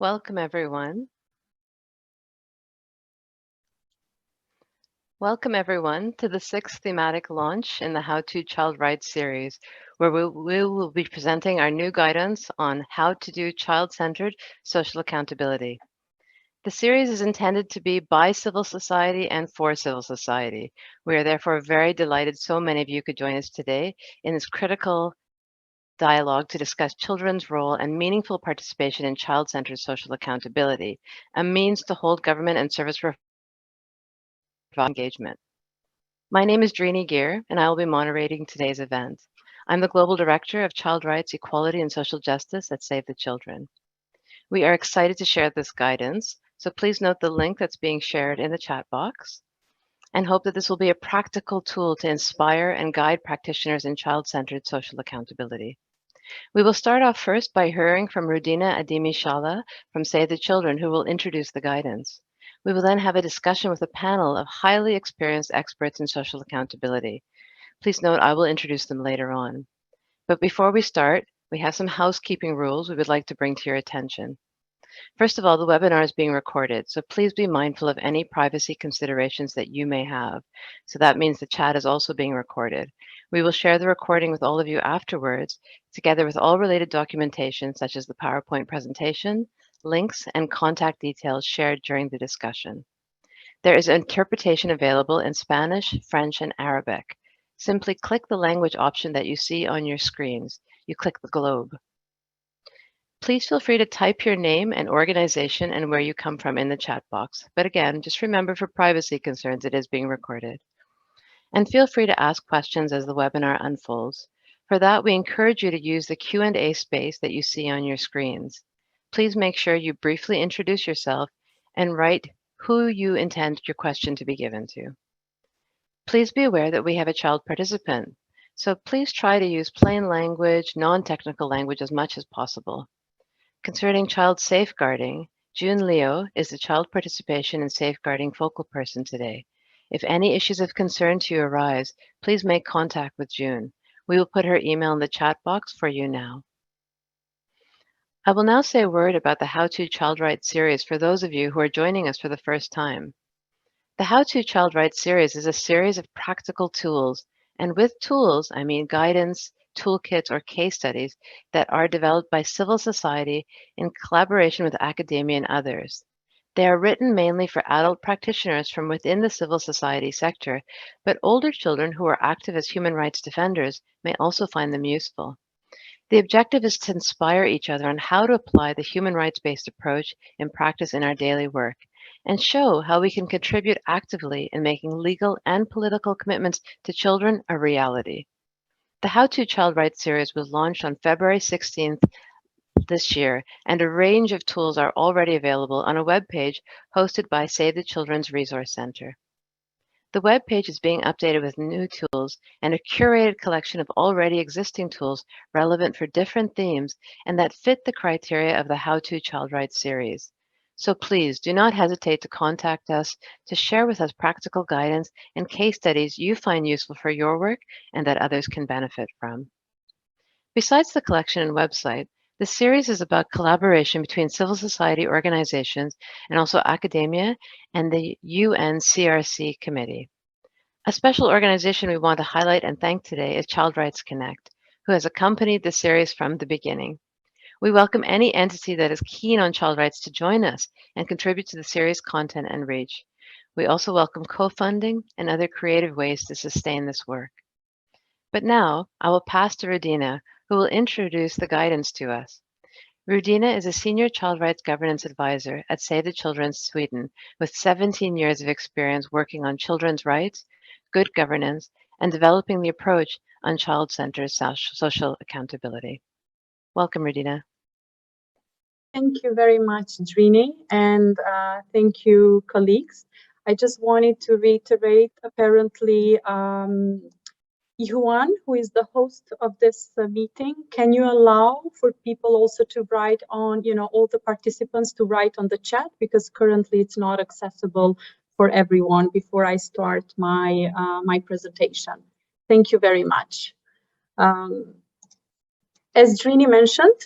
Welcome, everyone. Welcome, everyone, to the 6th thematic launch in the How to Child Rights series, where we will be presenting our new guidance on how to do child-centered social accountability. The series is intended to be by civil society and for civil society. We are therefore very delighted so many of you could join us today in this critical dialogue to discuss children's role and meaningful participation in child-centered social accountability, a means to hold government and service providers engagement. My name is Drini Gear, and I will be moderating today's event. I'm the Global Director of Child Rights, Equality, and Social Justice at Save the Children. We are excited to share this guidance, so please note the link that's being shared in the chat box and hope that this will be a practical tool to inspire and guide practitioners in child-centered social accountability. We will start off first by hearing from Rudina Adimi-Shala from Save the Children, who will introduce the guidance. We will then have a discussion with a panel of highly experienced experts in social accountability. Please note I will introduce them later on. But before we start, we have some housekeeping rules we would like to bring to your attention. First of all, the webinar is being recorded, so please be mindful of any privacy considerations that you may have. So that means the chat is also being recorded. We will share the recording with all of you afterwards, together with all related documentation, such as the PowerPoint presentation, links, and contact details shared during the discussion. There is interpretation available in Spanish, French, and Arabic. Simply click the language option that you see on your screens. You click the globe. Please feel free to type your name and organization and where you come from in the chat box. But again, just remember for privacy concerns, it is being recorded. And feel free to ask questions as the webinar unfolds. For that, we encourage you to use the Q&A space that you see on your screens. Please make sure you briefly introduce yourself and write who you intend your question to be given to. Please be aware that we have a child participant, so please try to use plain language, non-technical language as much as possible. Concerning child safeguarding, June Leo is the child participation and safeguarding focal person today. If any issues of concern to you arise, please make contact with June. We will put her email in the chat box for you now. I will now say a word about the How to Child Rights series for those of you who are joining us for the first time. The How to Child Rights series is a series of practical tools, and with tools, I mean guidance, toolkits, or case studies that are developed by civil society in collaboration with academia and others. They are written mainly for adult practitioners from within the civil society sector, but older children who are active as human rights defenders may also find them useful. The objective is to inspire each other on how to apply the human rights-based approach in practice in our daily work, and show how we can contribute actively in making legal and political commitments to children a reality. The How to Child Rights series was launched on February 16th this year, and a range of tools are already available on a webpage hosted by Save the Children's Resource Center. The webpage is being updated with new tools and a curated collection of already existing tools relevant for different themes and that fit the criteria of the How to Child Rights series. So please do not hesitate to contact us to share with us practical guidance and case studies you find useful for your work and that others can benefit from. Besides the collection and website, the series is about collaboration between civil society organizations and also academia and the UNCRC committee. A special organization we want to highlight and thank today is Child Rights Connect, who has accompanied the series from the beginning. We welcome any entity that is keen on child rights to join us and contribute to the series content and reach. We also welcome co-funding and other creative ways to sustain this work. But now I will pass to Rudina, who will introduce the guidance to us. Rudina is a senior child rights governance advisor at Save the Children Sweden with 17 years of experience working on children's rights, good governance, and developing the approach on child-centered social accountability. Welcome, Rudina. Thank you very much, Drini, and thank you, colleagues. I just wanted to reiterate, apparently, Yuan, who is the host of this meeting, can you allow for people also to write on, all the participants to write on the chat, because currently it's not accessible for everyone before I start my presentation. Thank you very much. As Drini mentioned,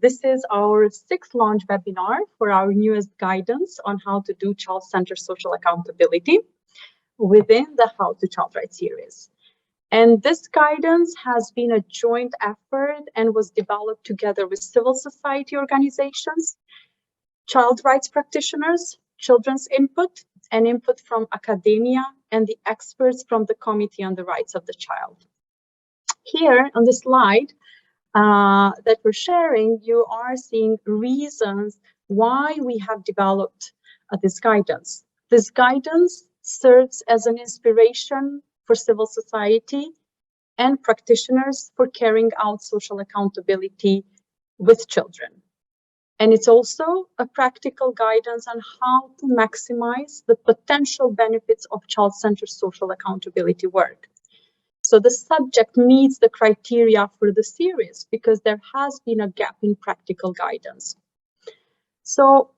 this is our 6th launch webinar for our newest guidance on how to do child-centered social accountability within the How to Child Rights series. And this guidance has been a joint effort and was developed together with civil society organizations, child rights practitioners, children's input, and input from academia and the experts from the Committee on the Rights of the Child. Here on the slide that we're sharing, you are seeing reasons why we have developed this guidance. This guidance serves as an inspiration for civil society and practitioners for carrying out social accountability with children. And it's also a practical guidance on how to maximize the potential benefits of child-centered social accountability work. So the subject meets the criteria for the series because there has been a gap in practical guidance. So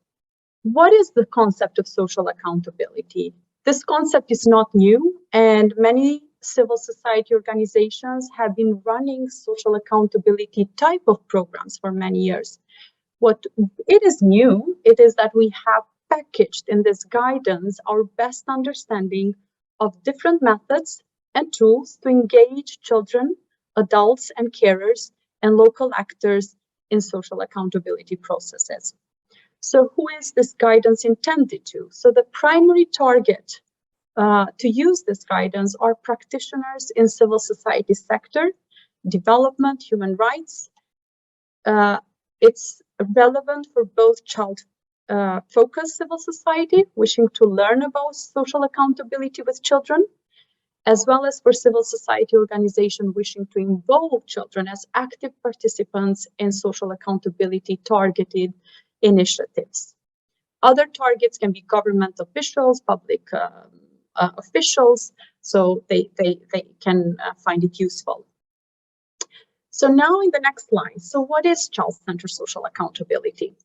what is the concept of social accountability? This concept is not new, and many civil society organizations have been running social accountability type of programs for many years. What it is new, it is that we have packaged in this guidance our best understanding of different methods and tools to engage children, adults, and carers and local actors in social accountability processes. So who is this guidance intended to? So the primary target to use this guidance are practitioners in civil society sector, development, human rights. It's relevant for both child-focused civil society wishing to learn about social accountability with children, as well as for civil society organization wishing to involve children as active participants in social accountability targeted initiatives. Other targets can be government officials, public officials, so they can find it useful. So now in the next slide, so what is child-centered social accountability?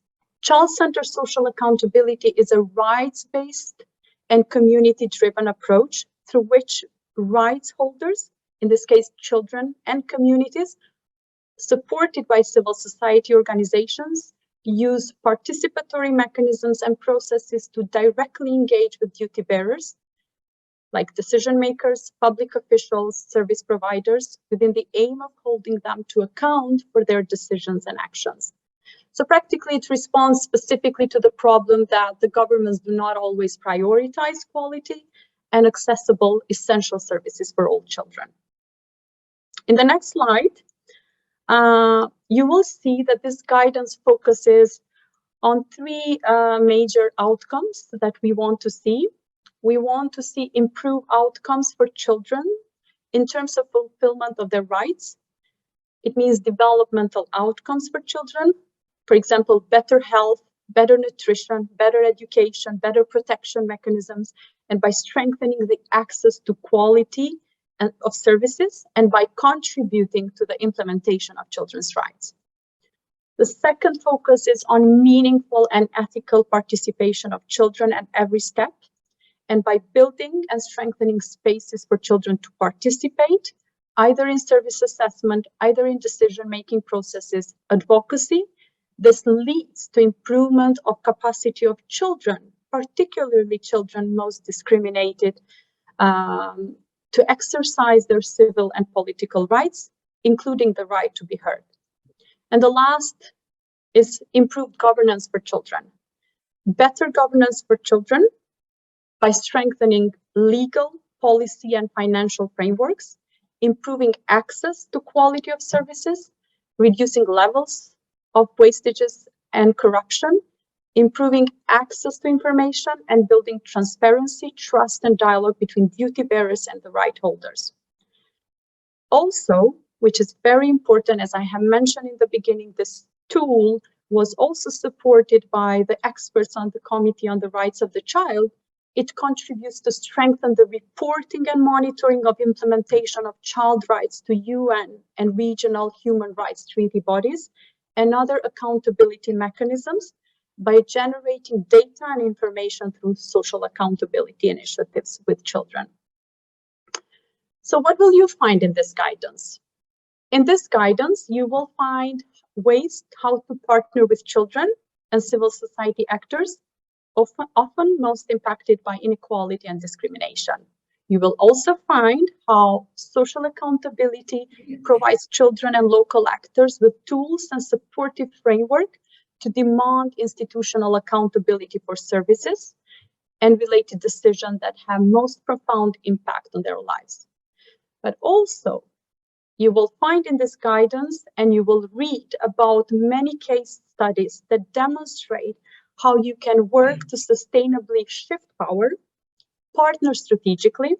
Child-centered social accountability is a rights-based and community-driven approach through which rights holders, in this case children and communities, supported by civil society organizations, use participatory mechanisms and processes to directly engage with duty bearers, like decision makers, public officials, service providers, within the aim of holding them to account for their decisions and actions. So practically, it responds specifically to the problem that the governments do not always prioritize quality and accessible essential services for all children. In the next slide, you will see that this guidance focuses on 3 major outcomes that we want to see. We want to see improved outcomes for children in terms of fulfillment of their rights. It means developmental outcomes for children. For example, better health, better nutrition, better education, better protection mechanisms, and by strengthening the access to quality of services and by contributing to the implementation of children's rights. The second focus is on meaningful and ethical participation of children at every step, and by building and strengthening spaces for children to participate, either in service assessment, either in decision-making processes, advocacy. This leads to improvement of capacity of children, particularly children most discriminated, to exercise their civil and political rights, including the right to be heard. And the last is improved governance for children. Better governance for children by strengthening legal, policy, and financial frameworks, improving access to quality of services, reducing levels of wastages and corruption, improving access to information, and building transparency, trust, and dialogue between duty bearers and the right holders. Also, which is very important, as I have mentioned in the beginning, this tool was also supported by the experts on the Committee on the Rights of the Child. It contributes to strengthen the reporting and monitoring of implementation of child rights to UN and regional human rights treaty bodies and other accountability mechanisms by generating data and information through social accountability initiatives with children. So what will you find in this guidance? In this guidance, you will find ways how to partner with children and civil society actors, often most impacted by inequality and discrimination. You will also find how social accountability provides children and local actors with tools and supportive framework to demand institutional accountability for services and related decisions that have most profound impact on their lives. But also, you will find in this guidance and you will read about many case studies that demonstrate how you can work to sustainably shift power, partner strategically,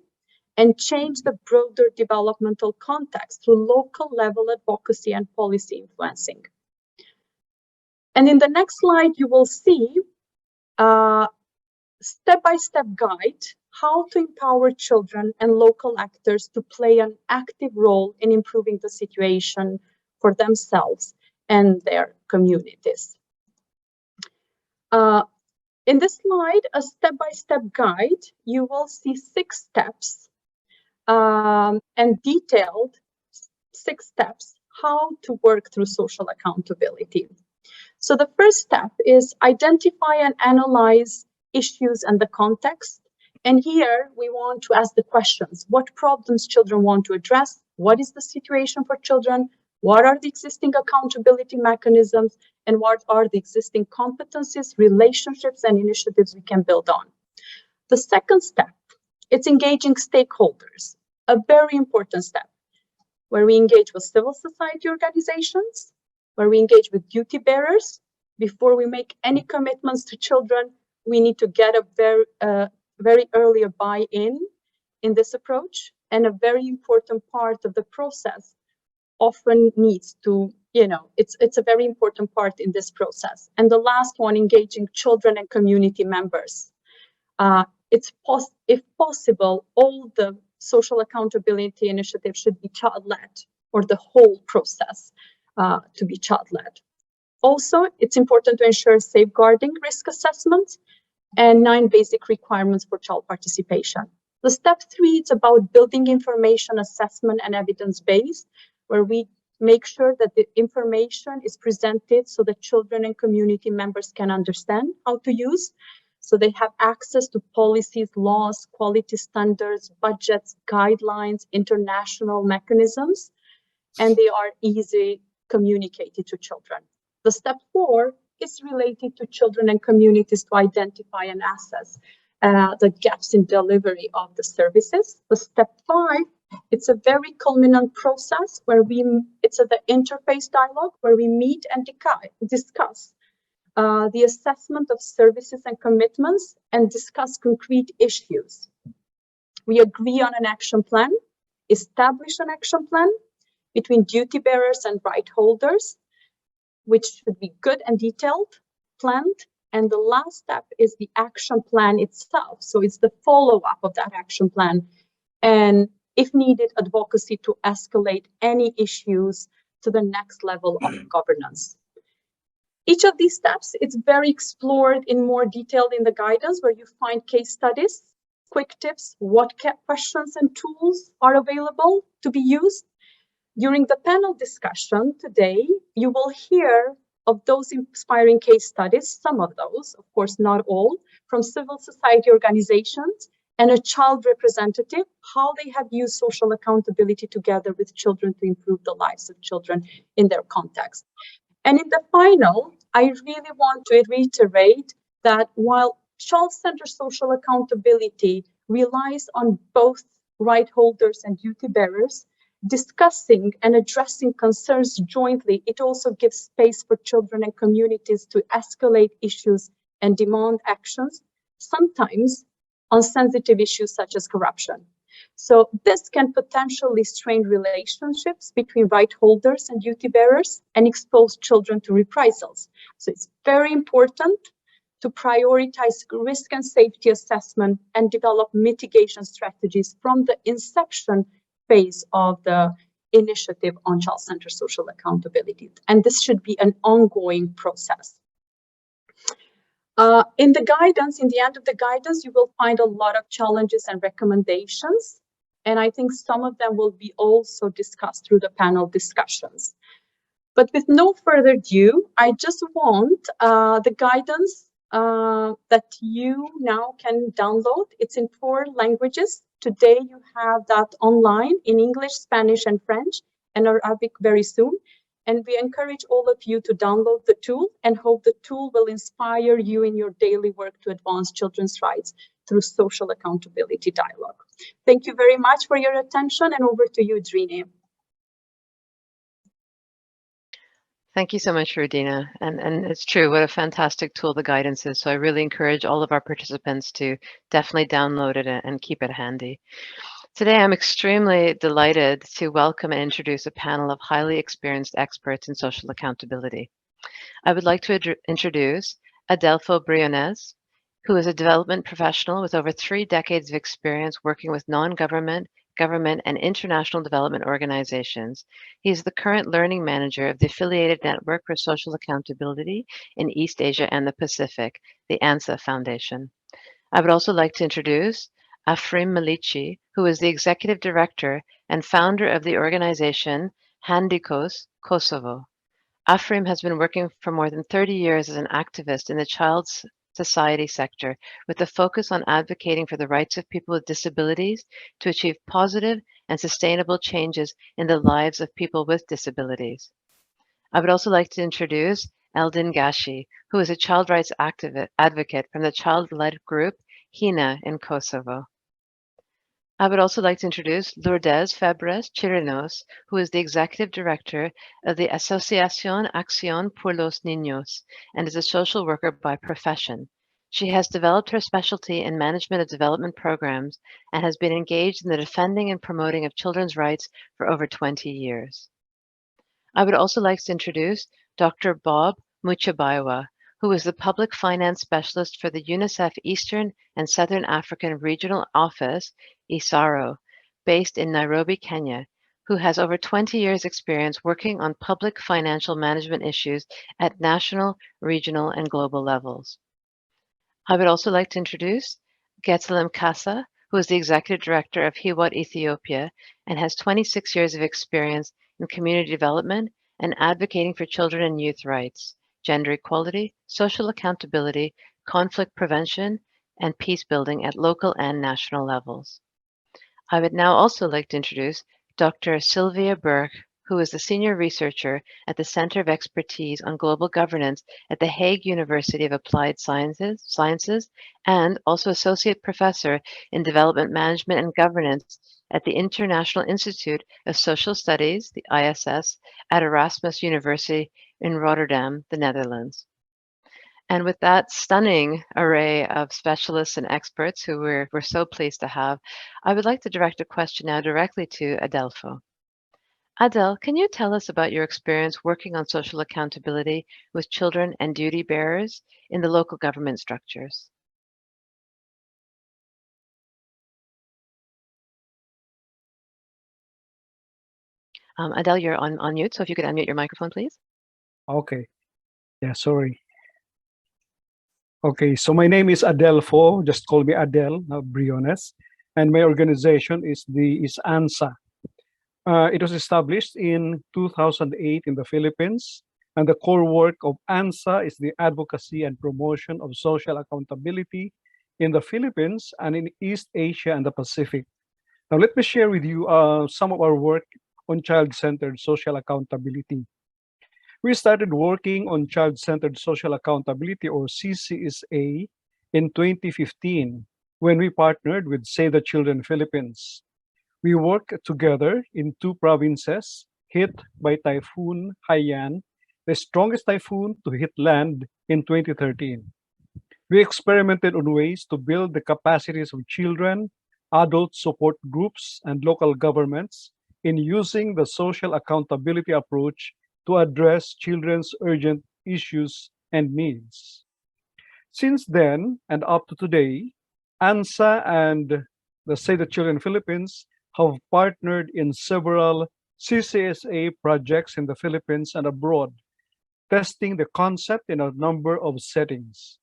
and change the broader developmental context through local level advocacy and policy influencing. And in the next slide, you will see a step-by-step guide how to empower children and local actors to play an active role in improving the situation for themselves and their communities. In this slide, a step-by-step guide, you will see 6 steps and detailed 6 steps how to work through social accountability. So the first step is identify and analyze issues and the context. And here we want to ask the questions: what problems children want to address? What is the situation for children? What are the existing accountability mechanisms? And what are the existing competencies, relationships, and initiatives we can build on? The second step, it's engaging stakeholders, a very important step, where we engage with civil society organizations, where we engage with duty bearers. Before we make any commitments to children, we need to get a very early buy-in in this approach, and a very important part of the process often needs to, it's a very important part in this process. And the last one, engaging children and community members. If possible, all the social accountability initiatives should be child-led, or the whole process to be child-led. Also, it's important to ensure safeguarding risk assessment and 9 basic requirements for child participation. The step 3 is about building information assessment and evidence base, where we make sure that the information is presented so that children and community members can understand how to use, so they have access to policies, laws, quality standards, budgets, guidelines, international mechanisms, and they are easy communicated to children. The step 4 is related to children and communities to identify and assess the gaps in delivery of the services. The step 5, it's a very culminant process where it's the interface dialogue, where we meet and discuss the assessment of services and commitments and discuss concrete issues. We agree on an action plan, establish an action plan between duty bearers and right holders, which should be good and detailed, planned. And the last step is the action plan itself. So it's the follow-up of that action plan. And if needed, advocacy to escalate any issues to the next level of governance. Each of these steps, it's very explored in more detail in the guidance, where you find case studies, quick tips, what questions and tools are available to be used. During the panel discussion today, you will hear of those inspiring case studies, some of those, of course not all, from civil society organizations and a child representative, how they have used social accountability together with children to improve the lives of children in their context. And in the final, I really want to reiterate that while child-centered social accountability relies on both right holders and duty bearers, discussing and addressing concerns jointly, it also gives space for children and communities to escalate issues and demand actions, sometimes on sensitive issues such as corruption. So this can potentially strain relationships between right holders and duty bearers and expose children to reprisals. So it's very important to prioritize risk and safety assessment and develop mitigation strategies from the inception phase of the initiative on child-centered social accountability. And this should be an ongoing process. In the guidance, in the end of the guidance, you will find a lot of challenges and recommendations. And I think some of them will be also discussed through the panel discussions. But with no further ado, I just want the guidance that you now can download. It's in 4 languages. Today you have that online in English, Spanish, and French, and Arabic very soon. And we encourage all of you to download the tool and hope the tool will inspire you in your daily work to advance children's rights through social accountability dialogue. Thank you very much for your attention, and over to you, Drini. Thank you so much, Rudina. And it's true, what a fantastic tool the guidance is. So I really encourage all of our participants to definitely download it and keep it handy. Today, I'm extremely delighted to welcome and introduce a panel of highly experienced experts in social accountability. I would like to introduce Adelfo Briones, who is a development professional with over 3 decades of experience working with non-government, government, and international development organizations. He is the current learning manager of the Affiliated Network for Social Accountability in East Asia and the Pacific, the ANSA Foundation. I would also like to introduce Afrim Malici, who is the executive director and founder of the organization Handikos Kosovo. Afrim has been working for more than 30 years as an activist in the child society sector with a focus on advocating for the rights of people with disabilities to achieve positive and sustainable changes in the lives of people with disabilities. I would also like to introduce Eldin Gashi, who is a child rights advocate from the child-led group HINA in Kosovo. I would also like to introduce Lourdes Febres Chirinos, who is the Executive Director of the Asociación Acción por los Niños and is a social worker by profession. She has developed her specialty in management of development programs and has been engaged in the defending and promoting of children's rights for over 20 years. I would also like to introduce Dr. Bob Muchabaiwa, who is the Public Finance Specialist for the UNICEF Eastern and Southern African Regional Office, ISARO, based in Nairobi, Kenya, who has over 20 years' experience working on public financial management issues at national, regional, and global levels. I would also like to introduce Getsalem Kasa, who is the Executive Director of Hiwot Ethiopia and has 26 years of experience in community development and advocating for children and youth rights, gender equality, social accountability, conflict prevention, and peace building at local and national levels. I would now also like to introduce Dr. Sylvia Burke, who is the Senior Researcher at the Center of Expertise on Global Governance at the Hague University of Applied Sciences, and also Associate Professor in Development Management and Governance at the International Institute of Social Studies, the ISS, at Erasmus University in Rotterdam, the Netherlands. And with that stunning array of specialists and experts who we're so pleased to have, I would like to direct a question now directly to Adelfo. Adel, can you tell us about your experience working on social accountability with children and duty bearers in the local government structures? Adel, you're on mute, so if you could unmute your microphone, please. Okay. Yeah, sorry. Okay, so my name is Adelfo, just call me Adel, Briones, and my organization is ANSA. It was established in 2008 in the Philippines, and the core work of ANSA is the advocacy and promotion of social accountability in the Philippines and in East Asia and the Pacific. Now, let me share with you some of our work on child-centered social accountability. We started working on child-centered social accountability, or CCSA, in 2015 when we partnered with Save the Children Philippines. We worked together in 2 provinces hit by Typhoon Haiyan, the strongest typhoon to hit land in 2013. We experimented on ways to build the capacities of children, adult support groups, and local governments in using the social accountability approach to address children's urgent issues and needs. Since then and up to today, ANSA and the Save the Children Philippines have partnered in several CCSA projects in the Philippines and abroad, testing the concept in a number of settings.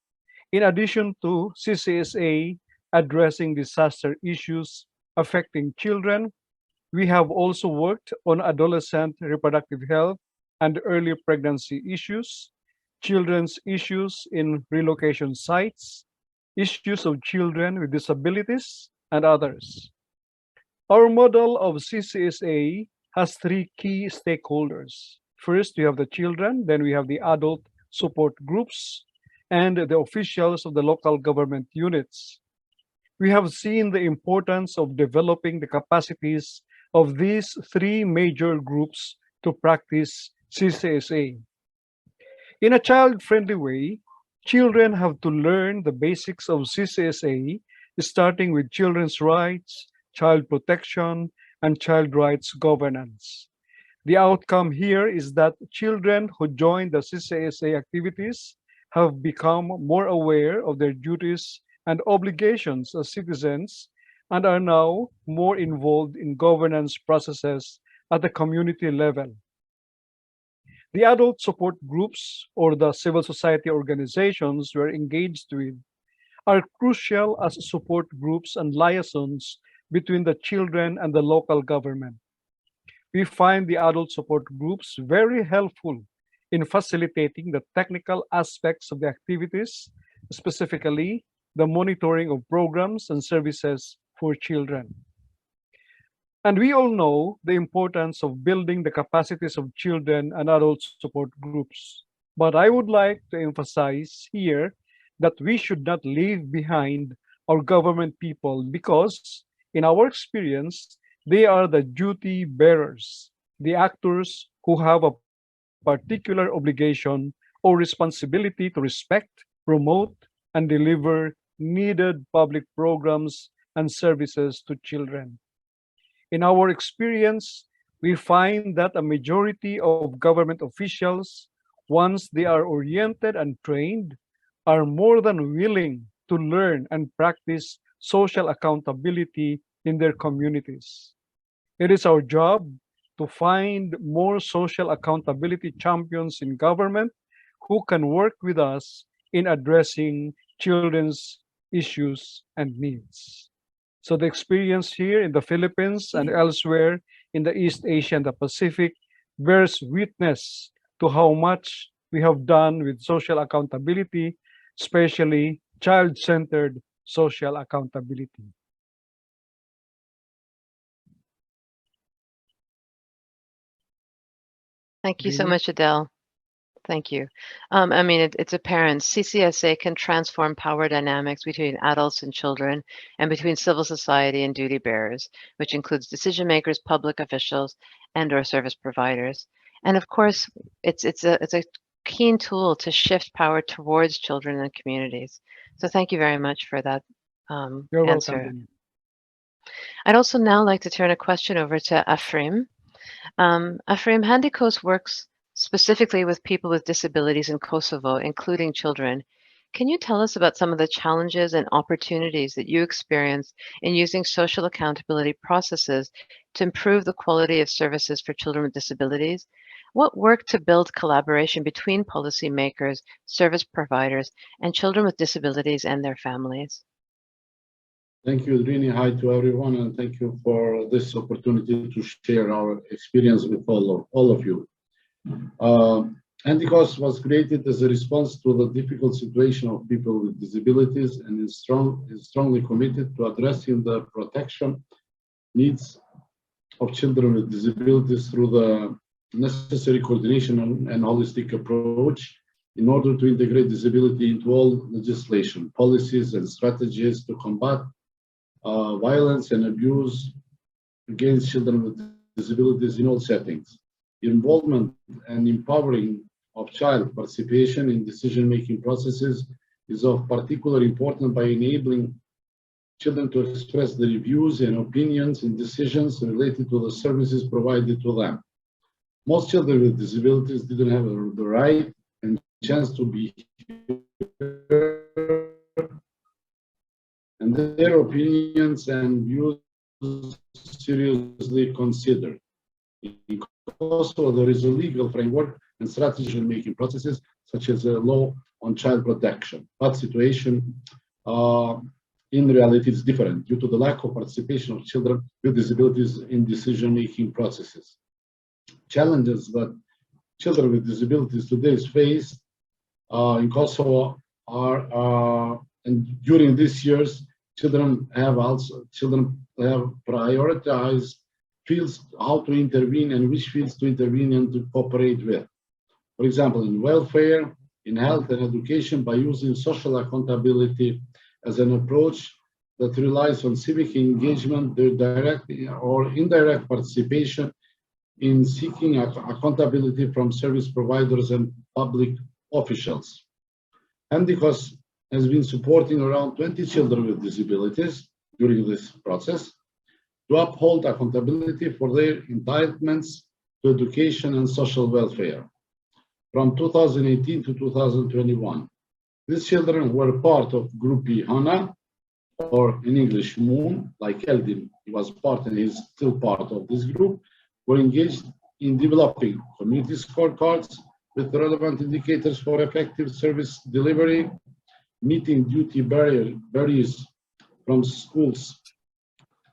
In addition to CCSA addressing disaster issues, affecting children. We have also worked on adolescent reproductive health and early pregnancy issues, children's issues in relocation sites, issues of children with disabilities, and others. Our model of CCSA has three key stakeholders. First, we have the children, then we have the adult support groups, and the officials of the local government units. We have seen the importance of developing the capacities of these three major groups to practice CCSA. In a child-friendly way, children have to learn the basics of CCSA, starting with children's rights, child protection, and child rights governance. The outcome here is that children who join the CCSA activities have become more aware of their duties and obligations as citizens and are now more involved in governance processes at the community level. The adult support groups or the civil society organizations we're engaged with are crucial as support groups and liaisons between the children and the local government. We find the adult support groups very helpful in facilitating the technical aspects of the activities, specifically the monitoring of programs and services for children. And we all know the importance of building the capacities of children and adult support groups. But I would like to emphasize here that we should not leave behind our government people because, in our experience, they are the duty bearers, the actors who have a particular obligation or responsibility to respect, promote, and deliver needed public programs and services to children. In our experience, we find that a majority of government officials, once they are oriented and trained, are more than willing to learn and practice social accountability in their communities. It is our job to find more social accountability champions in government who can work with us in addressing children's issues and needs. So the experience here in the Philippines and elsewhere in the East Asia and the Pacific bears witness to how much we have done with social accountability, especially child-centered social accountability. Thank you so Rini? much, Adele. Thank you. I mean, it's apparent CCSA can transform power dynamics between adults and children and between civil society and duty bearers, which includes decision makers, public officials, and or service providers. And of course, it's a keen tool to shift power towards children and communities. So thank you very much for that You're welcome, answer. Rini. I'd also now like to turn a question over to Afrim. Afrim, Handicos works specifically with people with disabilities in Kosovo, including children. Can you tell us about some of the challenges and opportunities that you experienced in using social accountability processes to improve the quality of services for children with disabilities? What work to build collaboration between policymakers, service providers, and children with disabilities and their families? Thank you, Rini. Hi to everyone, and thank you for this opportunity to share our experience with all of you. Anticos was created as a response to the difficult situation of people with disabilities and is strongly committed to addressing the protection needs of children with disabilities through the necessary coordination and holistic approach in order to integrate disability into all legislation, policies, and strategies to combat violence and abuse against children with disabilities in all settings. Involvement and empowering of child participation in decision-making processes is of particular importance by enabling children to express their views and opinions in decisions related to the services provided to them. Most children with disabilities didn't have the right and chance to be heard, and their opinions and views seriously considered. In Kosovo, there is a legal framework and strategy-making processes, such as a law on child protection. But situation in reality is different due to the lack of participation of children with disabilities in decision-making processes. Challenges that children with disabilities today face in Kosovo are, and during these years, children have prioritized fields how to intervene and which fields to intervene and to cooperate with. For example, in welfare, in health and education, by using social accountability as an approach that relies on civic engagement, their direct or indirect participation in seeking accountability from service providers and public officials. Handicos has been supporting around 20 children with disabilities during this process to uphold accountability for their entitlements to education and social welfare. From 2018 to 2021, these children were part of Group B HANA, or in English, MOON, like Eldin, he was part and is still part of this group, were engaged in developing community scorecards with relevant indicators for effective service delivery, meeting duty barriers from schools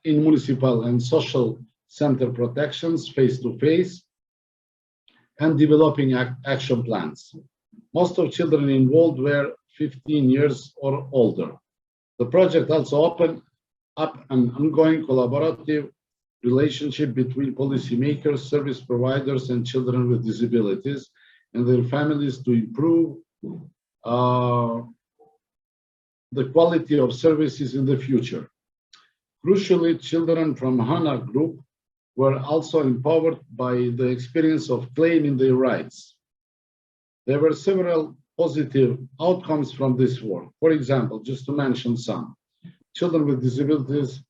in municipal and social center protections face-to-face, and developing action plans. Most of children involved were 15 years or older. The project also opened up an ongoing collaborative relationship between policymakers, service providers, and children with disabilities and their families to improve the quality of services in the future. Crucially, children from HANA group were also empowered by the experience of claiming their rights. There were several positive outcomes from this work. For example, just to mention some, children with disabilities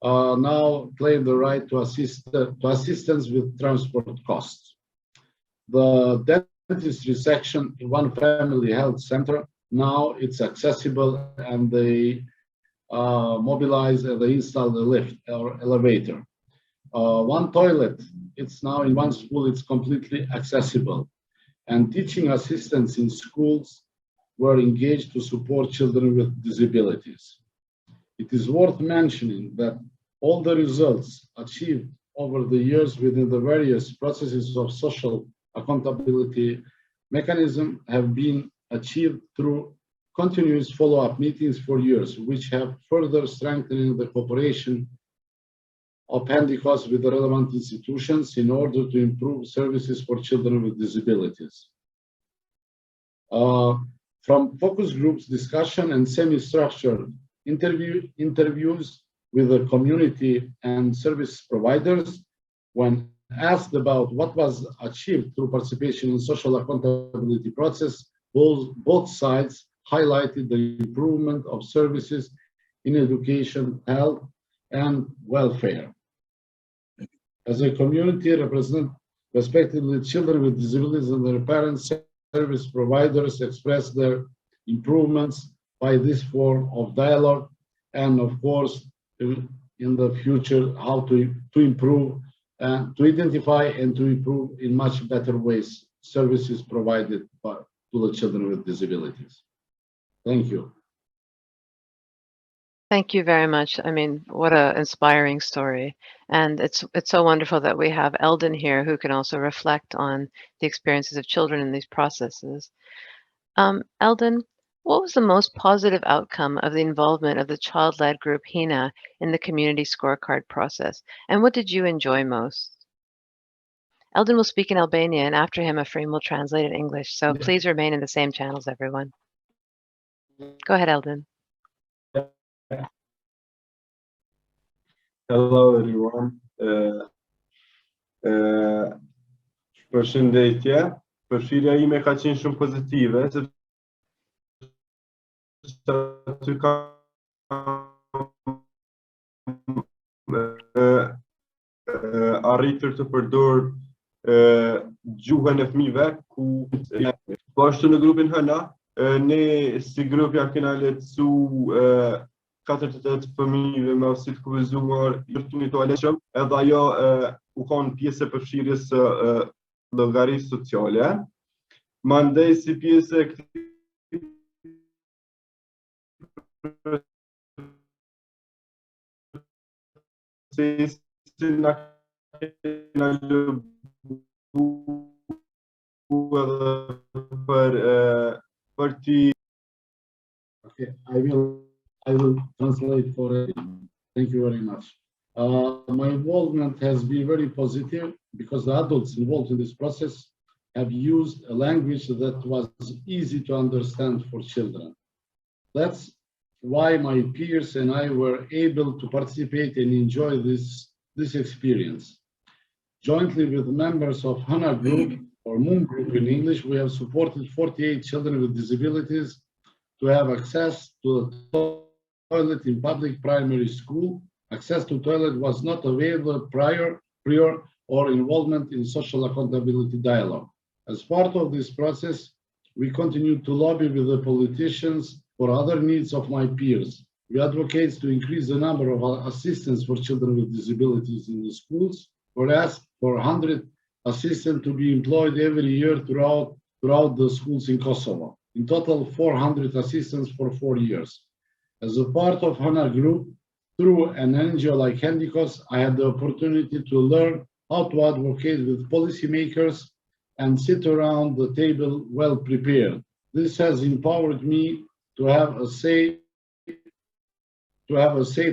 now claim the right to assistance with transport costs. The dentistry section in one family health center, now it's accessible, and they mobilize and they install the lift or elevator. One toilet, it's now in one school, it's completely accessible. And teaching assistants in schools were engaged to support children with disabilities. It is worth mentioning that all the results achieved over the years within the various processes of social accountability mechanism have been achieved through continuous follow-up meetings for years, which have further strengthened the cooperation of Handicos with the relevant institutions in order to improve services for children with disabilities. From focus groups discussion and semi-structured interviews with the community and service providers, when asked about what was achieved through participation in social accountability process, both sides highlighted the improvement of services in education, health, and welfare. As a community represent, respectively, children with disabilities and their parents, service providers express their improvements by this form of dialogue, and of course, in the future, how to improve and to identify and to improve in much better ways services provided to the children with disabilities. Thank you. Thank you very much. I mean, what an inspiring story. And it's so wonderful that we have Eldon here who can also reflect on the experiences of children in these processes. Eldon, what was the most positive outcome of the involvement of the child-led group HINA in the community scorecard process? And what did you enjoy most? Eldon will speak in Albanian, and after him, Afrim will translate in English. So please remain in the same channels, everyone. Go ahead, Eldon. Hello everyone. Përshëndetje. Përfshirja ime ka qenë shumë pozitive, sepse aty arritur të përdor gjuhën e fëmijëve ku po ashtu në grupin HANA, ne si grup ja kena lehtësu 48 fëmijëve me osi të kuvizuar jërtuni toaletshëm, edhe ajo u konë pjesë e përfshirjes së llogarisë sociale. Mandej si pjesë e këtij sei se naquela partir. Okay, I will translate for everyone. Thank you very much. My involvement has been very positive because the adults involved in this process have used a language that was easy to understand for children. That's why my peers and I were able to participate and enjoy this experience. Jointly with members of HANA Group, or Moon Group in English, we have supported 48 children with disabilities to have access to the toilet in public primary school. Access to toilet was not available prior or involvement in social accountability dialogue. As part of this process, we continue to lobby with the politicians for other needs of my peers. We advocate to increase the number of assistants for children with disabilities in the schools, whereas for 100 assistants to be employed every year throughout the schools in Kosovo. In total, 400 assistants for 4 years. As a part of HANA Group, through an NGO like Handicos, I had the opportunity to learn how to advocate with policymakers and sit around the table well prepared. This has empowered me to have a say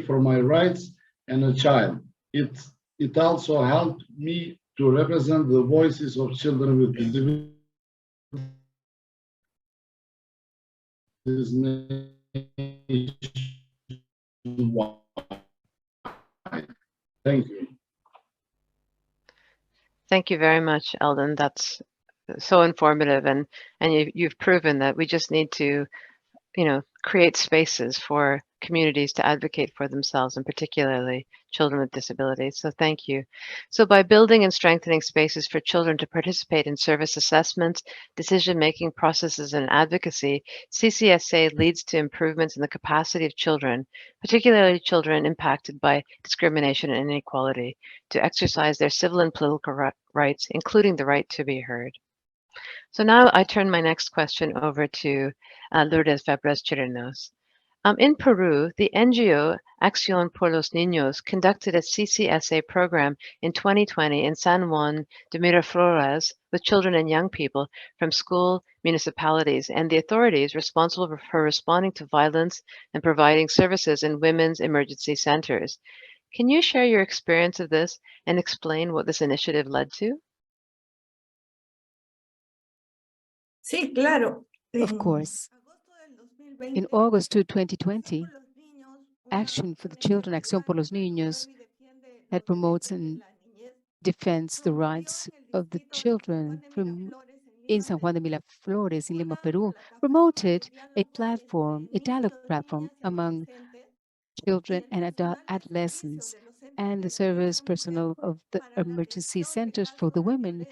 for my rights and a child. It also helped me to represent the voices of children with disabilities nationwide. Thank you. Thank you very much, Eldon. That's so informative, and you've proven that we just need to, create spaces for communities to advocate for themselves, and particularly children with disabilities. So thank you. So by building and strengthening spaces for children to participate in service assessments, decision-making processes, and advocacy, CCSA leads to improvements in the capacity of children, particularly children impacted by discrimination and inequality, to exercise their civil and political rights, including the right to be heard. So now I turn my next question over to Lourdes Febres Chirinos. In Peru, the NGO Acción por los Niños conducted a CCSA program in 2020 in San Juan de Miraflores with children and young people from school municipalities and the authorities responsible for responding to violence and providing services in women's emergency centers. Can you share your experience of this and explain what this initiative led to? Sí, claro. Of course. In August 2020, Action for the Children, Acción por los Niños, that promotes and defends the rights of the children in San Juan de Miraflores in Lima, Peru, promoted a platform, a dialogue platform among children and adolescents and the service personnel of the emergency centers for the women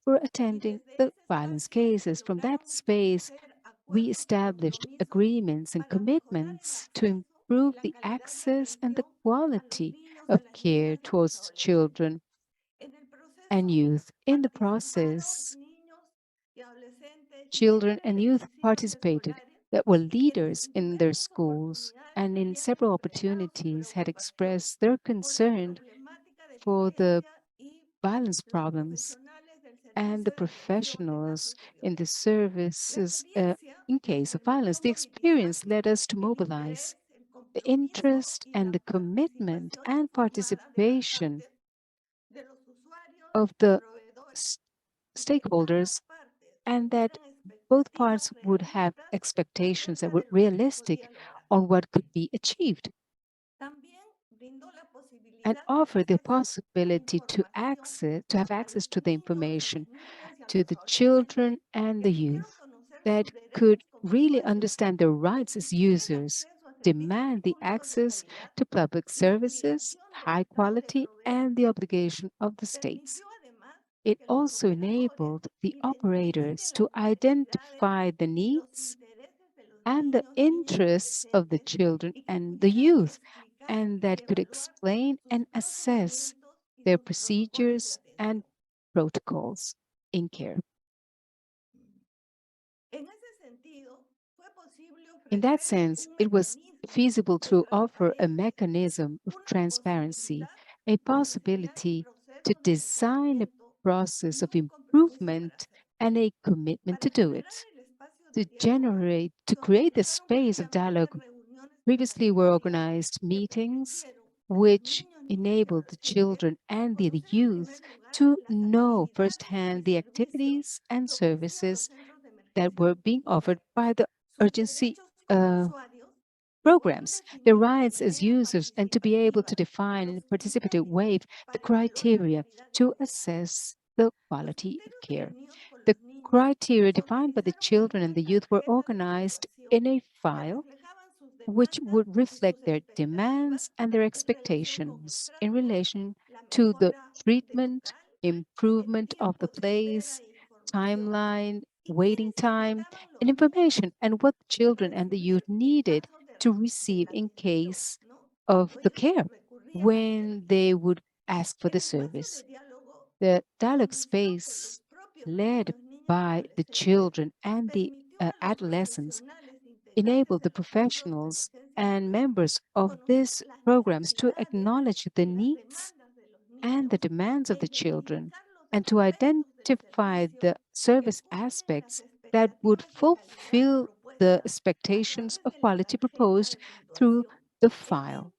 were attending the violence cases. From that space, we established agreements and commitments to improve the access and the quality of care towards children and youth. In the process, children and youth participated that were leaders in their schools and in several opportunities had expressed their concern for the violence problems and the professionals in the services in case of violence. The experience led us to mobilize the interest and the commitment and participation of the stakeholders, and that both parts would have expectations that were realistic on what could be achieved, and offer the possibility to have access to the information to the children and the youth that could really understand their rights as users, demand the access to public services, high quality, and the obligation of the states. It also enabled the operators to identify the needs and the interests of the children and the youth, and that could explain and assess their procedures and protocols in care. In that sense, it was feasible to offer a mechanism of transparency a possibility to design a process of improvement and a commitment to do it, to create the space of dialogue. Previously were organized meetings which enabled the children and the youth to know firsthand the activities and services that were being offered by the urgency programs, their rights as users, and to be able to define in a participative way the criteria to assess the quality of care. The criteria defined by the children and the youth were organized in a file which would reflect their demands and their expectations in relation to the treatment, improvement of the place, timeline, waiting time, and information, and what the children and the youth needed to receive in case of the care when they would ask for the service. The dialogue space led by the children and the adolescents enabled the professionals and members of these programs to acknowledge the needs and the demands of the children and to identify the service aspects that would fulfill the expectations of quality proposed through the file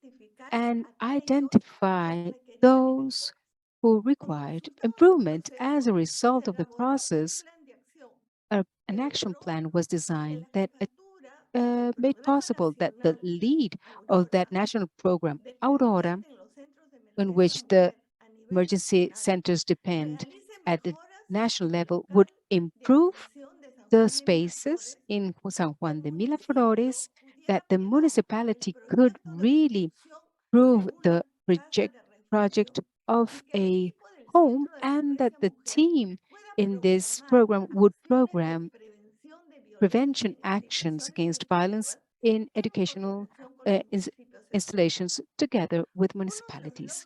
and identify those who required improvement. As a result of the process, an action plan was designed that made possible that the lead of that national program, Aurora, in which the emergency centers depend at the national level, would improve the spaces in San Juan de Miraflores, that the municipality could really prove the project of a home, and that the team in this program would program prevention actions against violence in educational installations together with municipalities.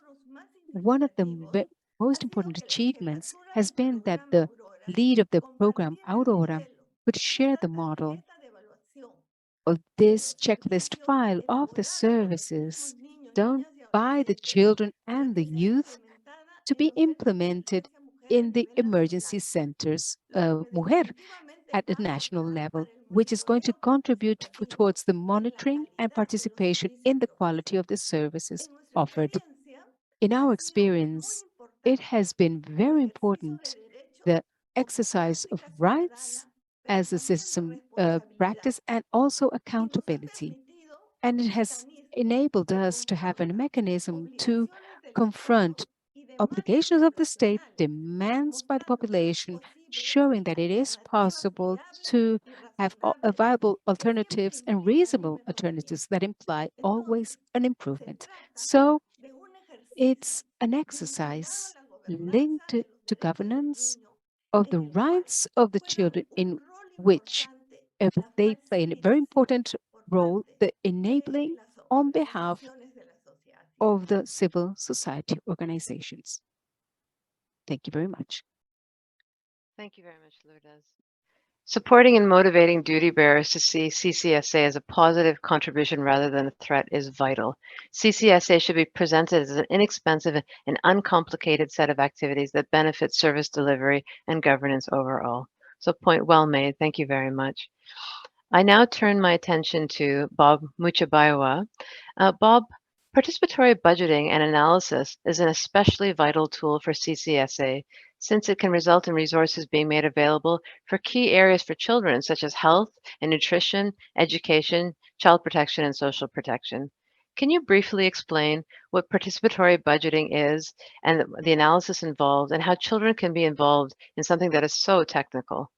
One of the most important achievements has been that the lead of the program, Aurora, could share the model of this checklist file of the services done by the children and the youth to be implemented in the emergency centers, Mujer, at the national level, which is going to contribute towards the monitoring and participation in the quality of the services offered. In our experience, it has been very important the exercise of rights as a system practice and also accountability. And it has enabled us to have a mechanism to confront obligations of the state, demands by the population, showing that it is possible to have viable alternatives and reasonable alternatives that imply always an improvement. So it's an exercise linked to governance of the rights of the children, in which they play a very important role, the enabling on behalf of the civil society organizations. Thank you very much. Thank you very much, Lourdes. Supporting and motivating duty bearers to see CCSA as a positive contribution rather than a threat is vital. CCSA should be presented as an inexpensive and uncomplicated set of activities that benefit service delivery and governance overall. So point well made. Thank you very much. I now turn my attention to Bob Muchabaywa. Bob, participatory budgeting and analysis is an especially vital tool for CCSA, since it can result in resources being made available for key areas for children, such as health and nutrition, education, child protection, and social protection. Can you briefly explain what participatory budgeting is and the analysis involved, and how children can be involved in something that is so technical?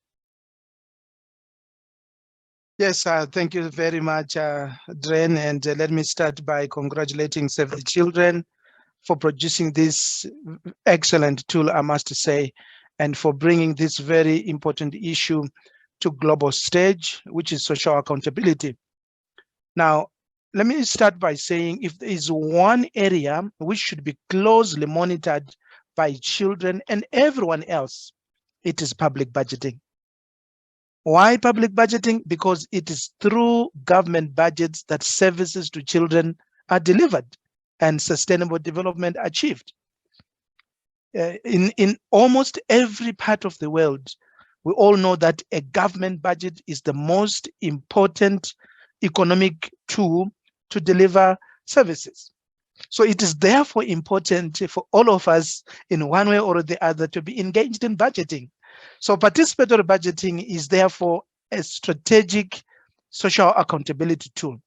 Yes, thank you very much, Dren, and let me start by congratulating Save the Children for producing this excellent tool, I must say, and for bringing this very important issue to global stage, which is social accountability. Now, let me start by saying, if there is one area which should be closely monitored by children and everyone else, it is public budgeting. Why public budgeting? Because it is through government budgets that services to children are delivered. and sustainable development achieved. In almost every part of the world, we all know that a government budget is the most important economic tool to deliver services. So it is therefore important for all of us in one way or the other to be engaged in budgeting. So participatory budgeting is therefore a strategic social accountability tool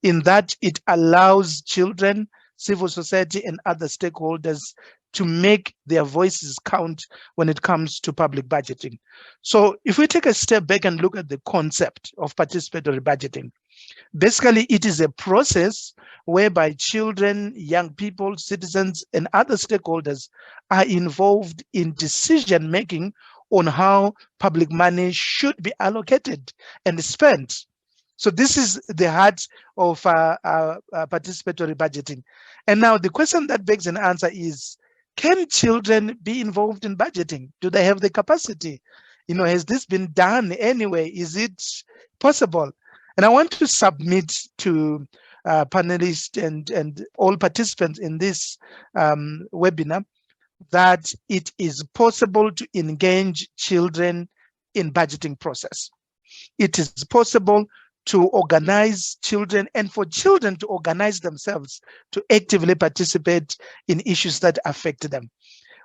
in that it allows children, civil society, and other stakeholders to make their voices count when it comes to public budgeting. So if we take a step back and look at the concept of participatory budgeting, basically it is a process whereby children, young people, citizens, and other stakeholders are involved in decision making on how public money should be allocated and spent. So this is the heart of participatory budgeting. And now the question that begs an answer is, can children be involved in budgeting? Do they have the capacity? You know, has this been done anyway? Is it possible? And I want to submit to panelists and all participants in this webinar that it is possible to engage children in budgeting process. It is possible to organize children and for children to organize themselves to actively participate in issues that affect them.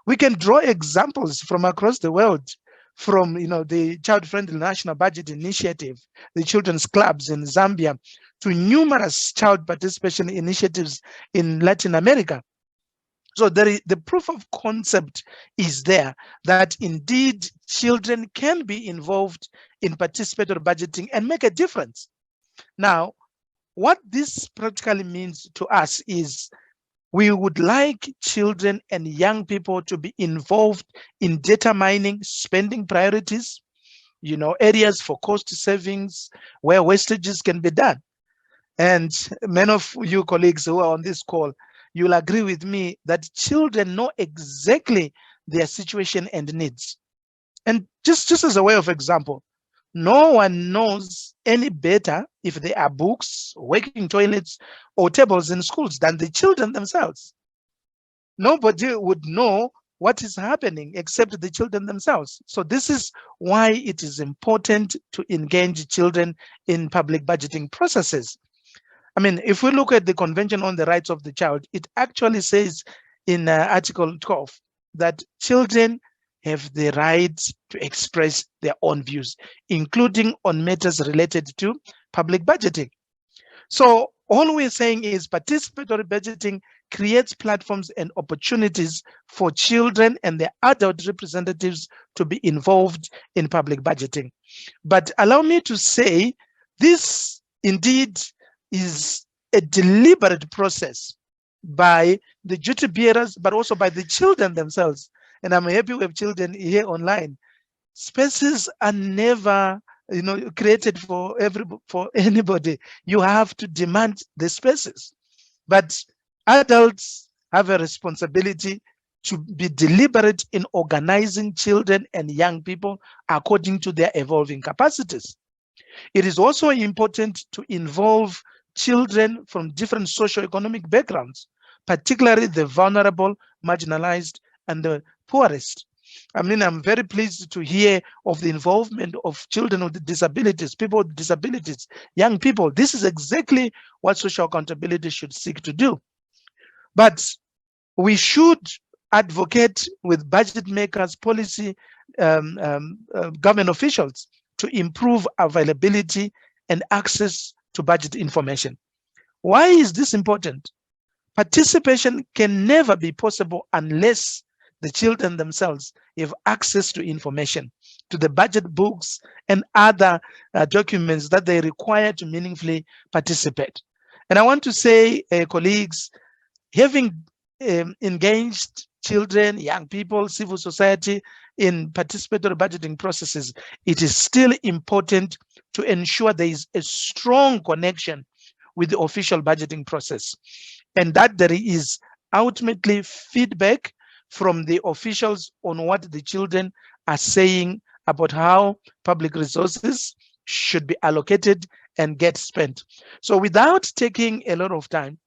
We can draw examples from across the world, from the Child-Friendly National Budget Initiative, the children's clubs in Zambia, to numerous child participation initiatives in Latin America. So the proof of concept is there that indeed children can be involved in participatory budgeting and make a difference. Now, what this practically means to us is we would like children and young people to be involved in determining spending priorities, areas for cost savings, where wastages can be done. And many of you colleagues who are on this call, you'll agree with me that children know exactly their situation and needs. And just as a way of example, no one knows any better if there are books, working toilets, or tables in schools than the children themselves. Nobody would know what is happening except the children themselves. So this is why it is important to engage children in public budgeting processes. I mean, if we look at the Convention on the Rights of the Child, it actually says in Article 12 that children have the right to express their own views, including on matters related to public budgeting. So all we're saying is participatory budgeting creates platforms and opportunities for children and their adult representatives to be involved in public budgeting. But allow me to say this indeed is a deliberate process by the duty bearers, but also by the children themselves. And I'm happy we have children here online. Spaces are never created for anybody. You have to demand the spaces. But adults have a responsibility to be deliberate in organizing children and young people according to their evolving capacities. It is also important to involve children from different socioeconomic backgrounds, particularly the vulnerable, marginalized, and the poorest. I mean, I'm very pleased to hear of the involvement of children with disabilities, people with disabilities, young people. This is exactly what social accountability should seek to do. But we should advocate with budget makers, policy, government officials to improve availability and access to budget information. Why is this important? Participation can never be possible unless the children themselves have access to information, to the budget books and other documents that they require to meaningfully participate. And I want to say, colleagues, having engaged children, young people, civil society in participatory budgeting processes, it is still important to ensure there is a strong connection with the official budgeting process, and that there is ultimately feedback from the officials on what the children are saying about how public resources should be allocated and get spent. So without taking a lot of time,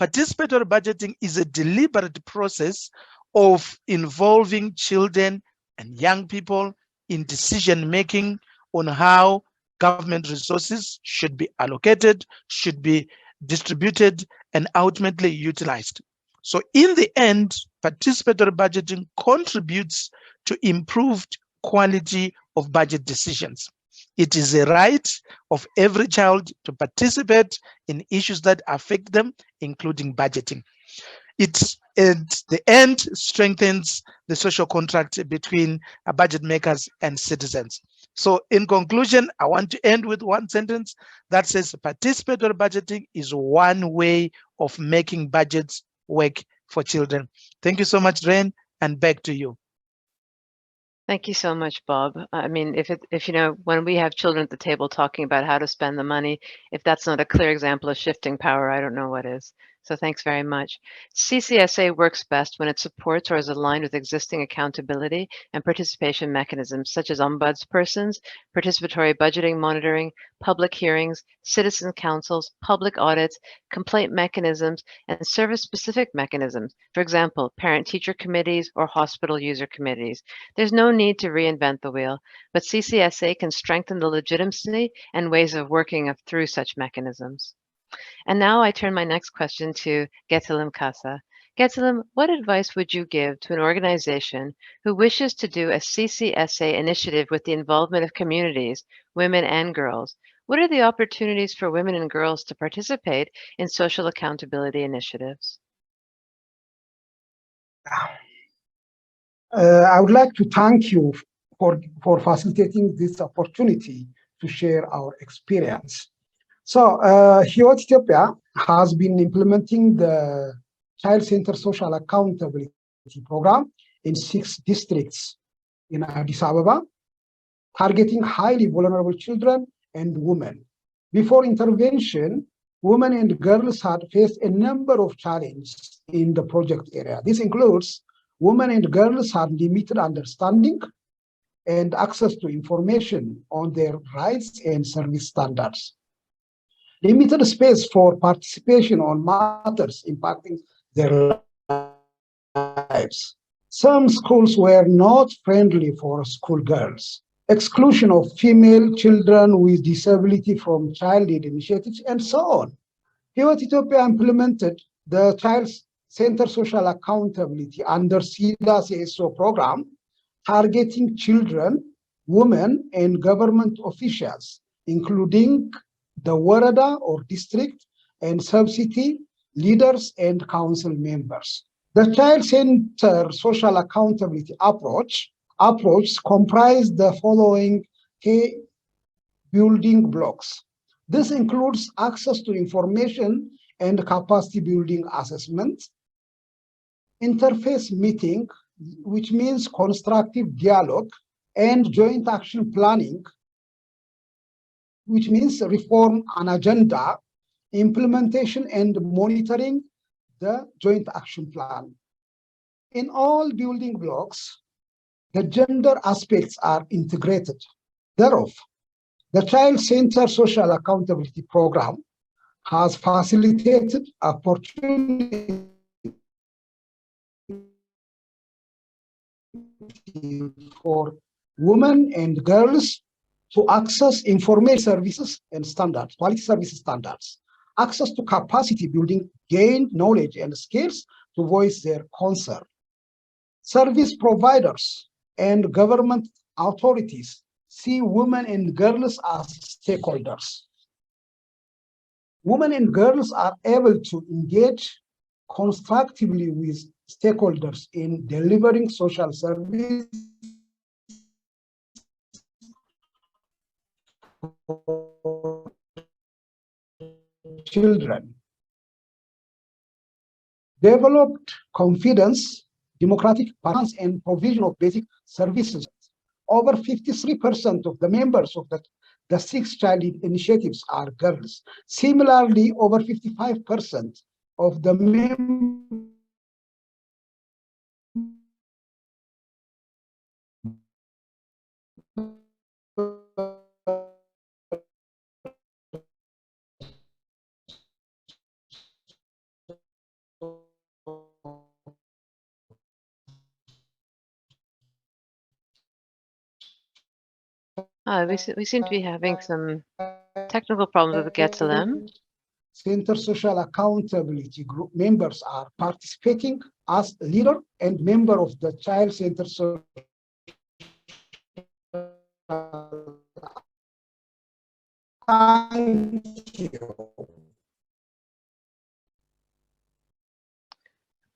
Participatory budgeting is a deliberate process of involving children and young people in decision making on how government resources should be allocated, should be distributed, and ultimately utilized. So in the end, participatory budgeting contributes to improved quality of budget decisions. It is a right of every child to participate in issues that affect them, including budgeting. It, at the end, strengthens the social contract between budget makers and citizens. So in conclusion, I want to end with one sentence that says participatory budgeting is one way of making budgets work for children. Thank you so much, Ren, and back to you. Thank you so much, Bob. I mean, if you know, when we have children at the table talking about how to spend the money, if that's not a clear example of shifting power, I don't know what is. So thanks very much. CCSA works best when it supports or is aligned with existing accountability and participation mechanisms such as ombudspersons, participatory budgeting monitoring, public hearings, citizen councils, public audits, complaint mechanisms, and service-specific mechanisms. For example, parent-teacher committees or hospital user committees. There's no need to reinvent the wheel, but CCSA can strengthen the legitimacy and ways of working through such mechanisms. And now I turn my next question to Getilim Kasa. Getilim, what advice would you give to an organization who wishes to do a CCSA initiative with the involvement of communities, women and girls? What are the opportunities for women and girls to participate in social accountability initiatives? I would like to thank you for facilitating this opportunity to share our experience. So here Ethiopia has been implementing the child-centered social accountability program in 6 districts in Addis Ababa, targeting highly vulnerable children and women. Before intervention, women and girls had faced a number of challenges in the project area. This includes women and girls had limited understanding and access to information on their rights and service standards. Limited space for participation on matters impacting their lives. Some schools were not friendly for schoolgirls. Exclusion of female children with disability from child-led initiatives, and so on. Here at Ethiopia implemented the Child-Centered Social Accountability under CCSA program, targeting children, women, and government officials, including the Warada or district and sub-city leaders and council members. The child-centered social accountability approach comprise the following key building blocks. This includes access to information and capacity building assessment, interface meeting, which means constructive dialogue, and joint action planning, which means reform an agenda, implementation and monitoring the joint action plan. In all building blocks, the gender aspects are integrated. Thereof, the Child-Centered Social Accountability Program has facilitated opportunities for women and girls to access information services and standards, quality services standards, access to capacity building, gain knowledge and skills to voice their concern. Service providers and government authorities see women and girls as stakeholders. Women and girls are able to engage constructively with stakeholders in delivering social service for children. Developed confidence, democratic balance, and provision of basic services. Over 53% of the members of the 6 child initiatives are girls. Similarly, over 55% of the members We seem to be having some technical problems with Getsalem. Center Social Accountability Group members are participating as leader and member of the Child Center Social. Thank you.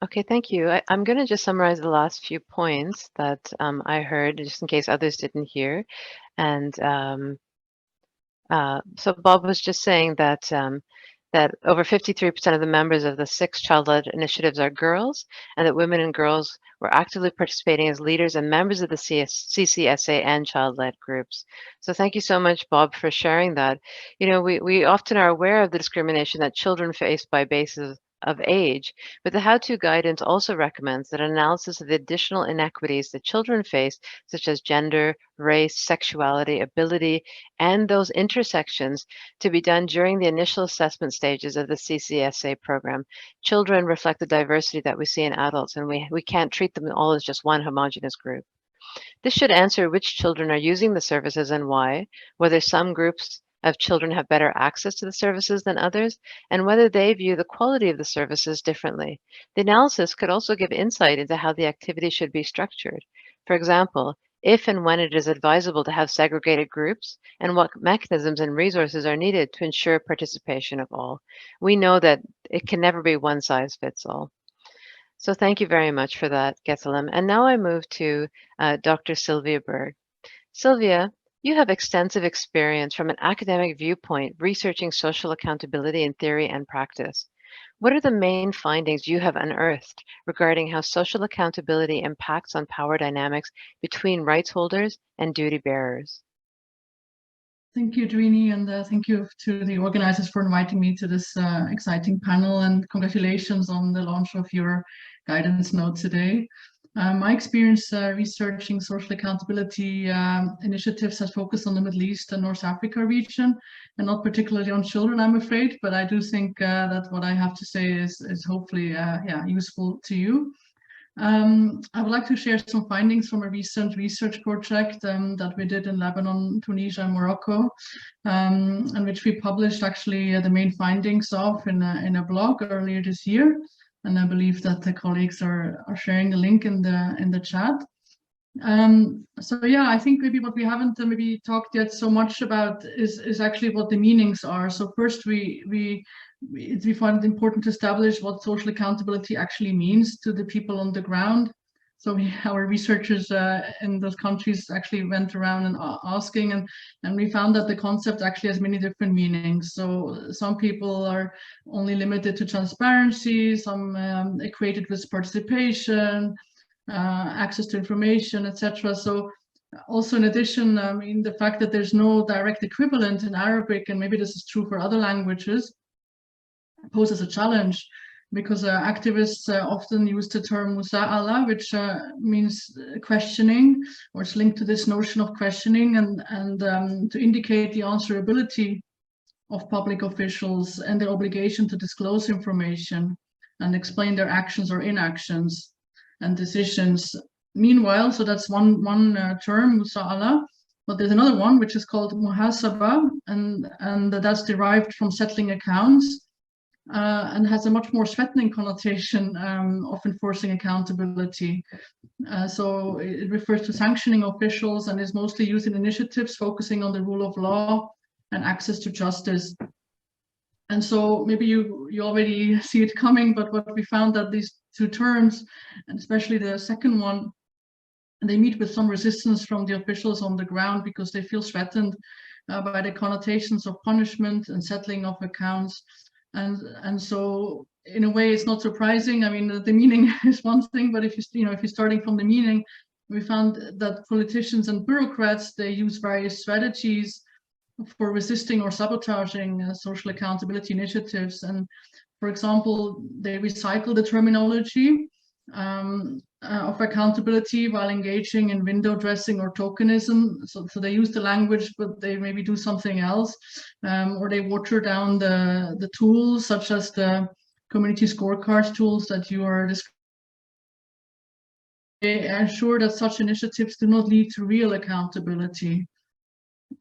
Okay, thank you. I'm going to just summarize the last few points that I heard, just in case others didn't hear. And so Bob was just saying that that over 53% of the members of the 6 child-led initiatives are girls, and that women and girls were actively participating as leaders and members of the CCSA and child-led groups. So thank you so much, Bob, for sharing that. You know, we often are aware of the discrimination that children face by basis of age, but the how-to guidance also recommends that analysis of the additional inequities that children face, such as gender, race, sexuality, ability, and those intersections, to be done during the initial assessment stages of the CCSA program. Children reflect the diversity that we see in adults, and we can't treat them all as just one homogeneous group. This should answer which children are using the services and why, whether some groups of children have better access to the services than others, and whether they view the quality of the services differently. The analysis could also give insight into how the activity should be structured. For example, if and when it is advisable to have segregated groups, and what mechanisms and resources are needed to ensure participation of all. We know that it can never be one size fits all. So thank you very much for that, Getsalem. And now I move to Dr. Sylvia Berg. Sylvia, you have extensive experience from an academic viewpoint researching social accountability in theory and practice. What are the main findings you have unearthed regarding how social accountability impacts on power dynamics between rights holders and duty bearers? Thank you, Drini, and thank you to the organizers for inviting me to this exciting panel, and congratulations on the launch of your guidance note today. My experience researching social accountability initiatives has focused on the Middle East and North Africa region, and not particularly on children, I'm afraid, but I do think that what I have to say is hopefully useful to you. I would like to share some findings from a recent research project that we did in Lebanon, Tunisia, and Morocco, and which we published actually the main findings of in a blog earlier this year. And I believe that the colleagues are sharing the link in the chat. So yeah, I think maybe what we haven't maybe talked yet so much about is actually what the meanings are. So first we find it important to establish what social accountability actually means to the people on the ground. So our researchers in those countries actually went around and asking, and we found that the concept actually has many different meanings. So some people are only limited to transparency, some equate it with participation, access to information, etc. So also in addition, I mean, the fact that there's no direct equivalent in Arabic, and maybe this is true for other languages, poses a challenge, because activists often use the term musa'ala, which means questioning, or it's linked to this notion of questioning, and to indicate the answerability of public officials and their obligation to disclose information and explain their actions or inactions and decisions. Meanwhile, so that's one term, musa'ala, but there's another one which is called muhasaba, and that's derived from settling accounts, and has a much more threatening connotation of enforcing accountability. So it refers to sanctioning officials and is mostly used in initiatives focusing on the rule of law and access to justice. And so maybe you already see it coming, but what we found that these two terms, and especially the second one, they meet with some resistance from the officials on the ground because they feel threatened by the connotations of punishment and settling of accounts. And so in a way, it's not surprising. I mean, the meaning is one thing, but if you're starting from the meaning, we found that politicians and bureaucrats, they use various strategies for resisting or sabotaging social accountability initiatives. And for example, they recycle the terminology of accountability while engaging in window dressing or tokenism. So they use the language, but they maybe do something else, or they water down the tools, such as the community scorecard tools that you are describing. They ensure that such initiatives do not lead to real accountability.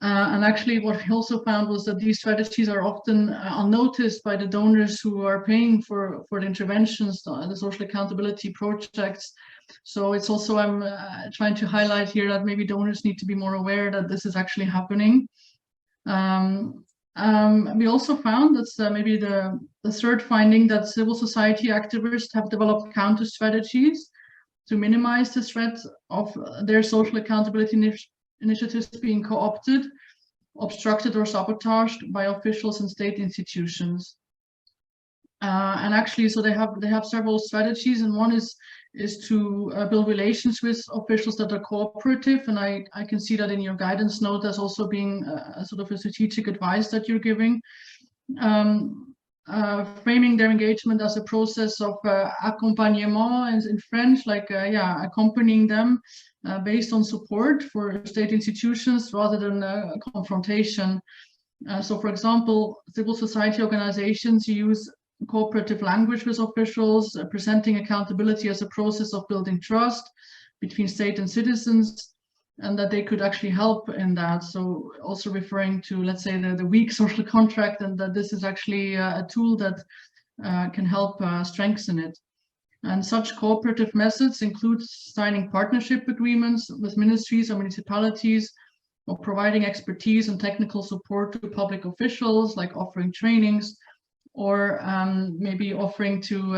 And actually what we also found was that these strategies are often unnoticed by the donors who are paying for the interventions, the social accountability projects. So it's also, I'm trying to highlight here that maybe donors need to be more aware that this is actually happening. We also found that's maybe the third finding, that civil society activists have developed counter strategies to minimize the threat of their social accountability initiatives being co-opted, obstructed, or sabotaged by officials and state institutions. And actually, so they have several strategies, and one is to build relations with officials that are cooperative. And I can see that in your guidance note as also being a sort of a strategic advice that you're giving. Framing their engagement as a process of accompagnement in French, like accompanying them based on support for state institutions rather than confrontation. So for example, civil society organizations use cooperative language with officials, presenting accountability as a process of building trust between state and citizens, and that they could actually help in that. So also referring to, let's say, the weak social contract, and that this is actually a tool that can help strengthen it. And such cooperative methods include signing partnership agreements with ministries or municipalities, or providing expertise and technical support to public officials, like offering trainings, or maybe offering to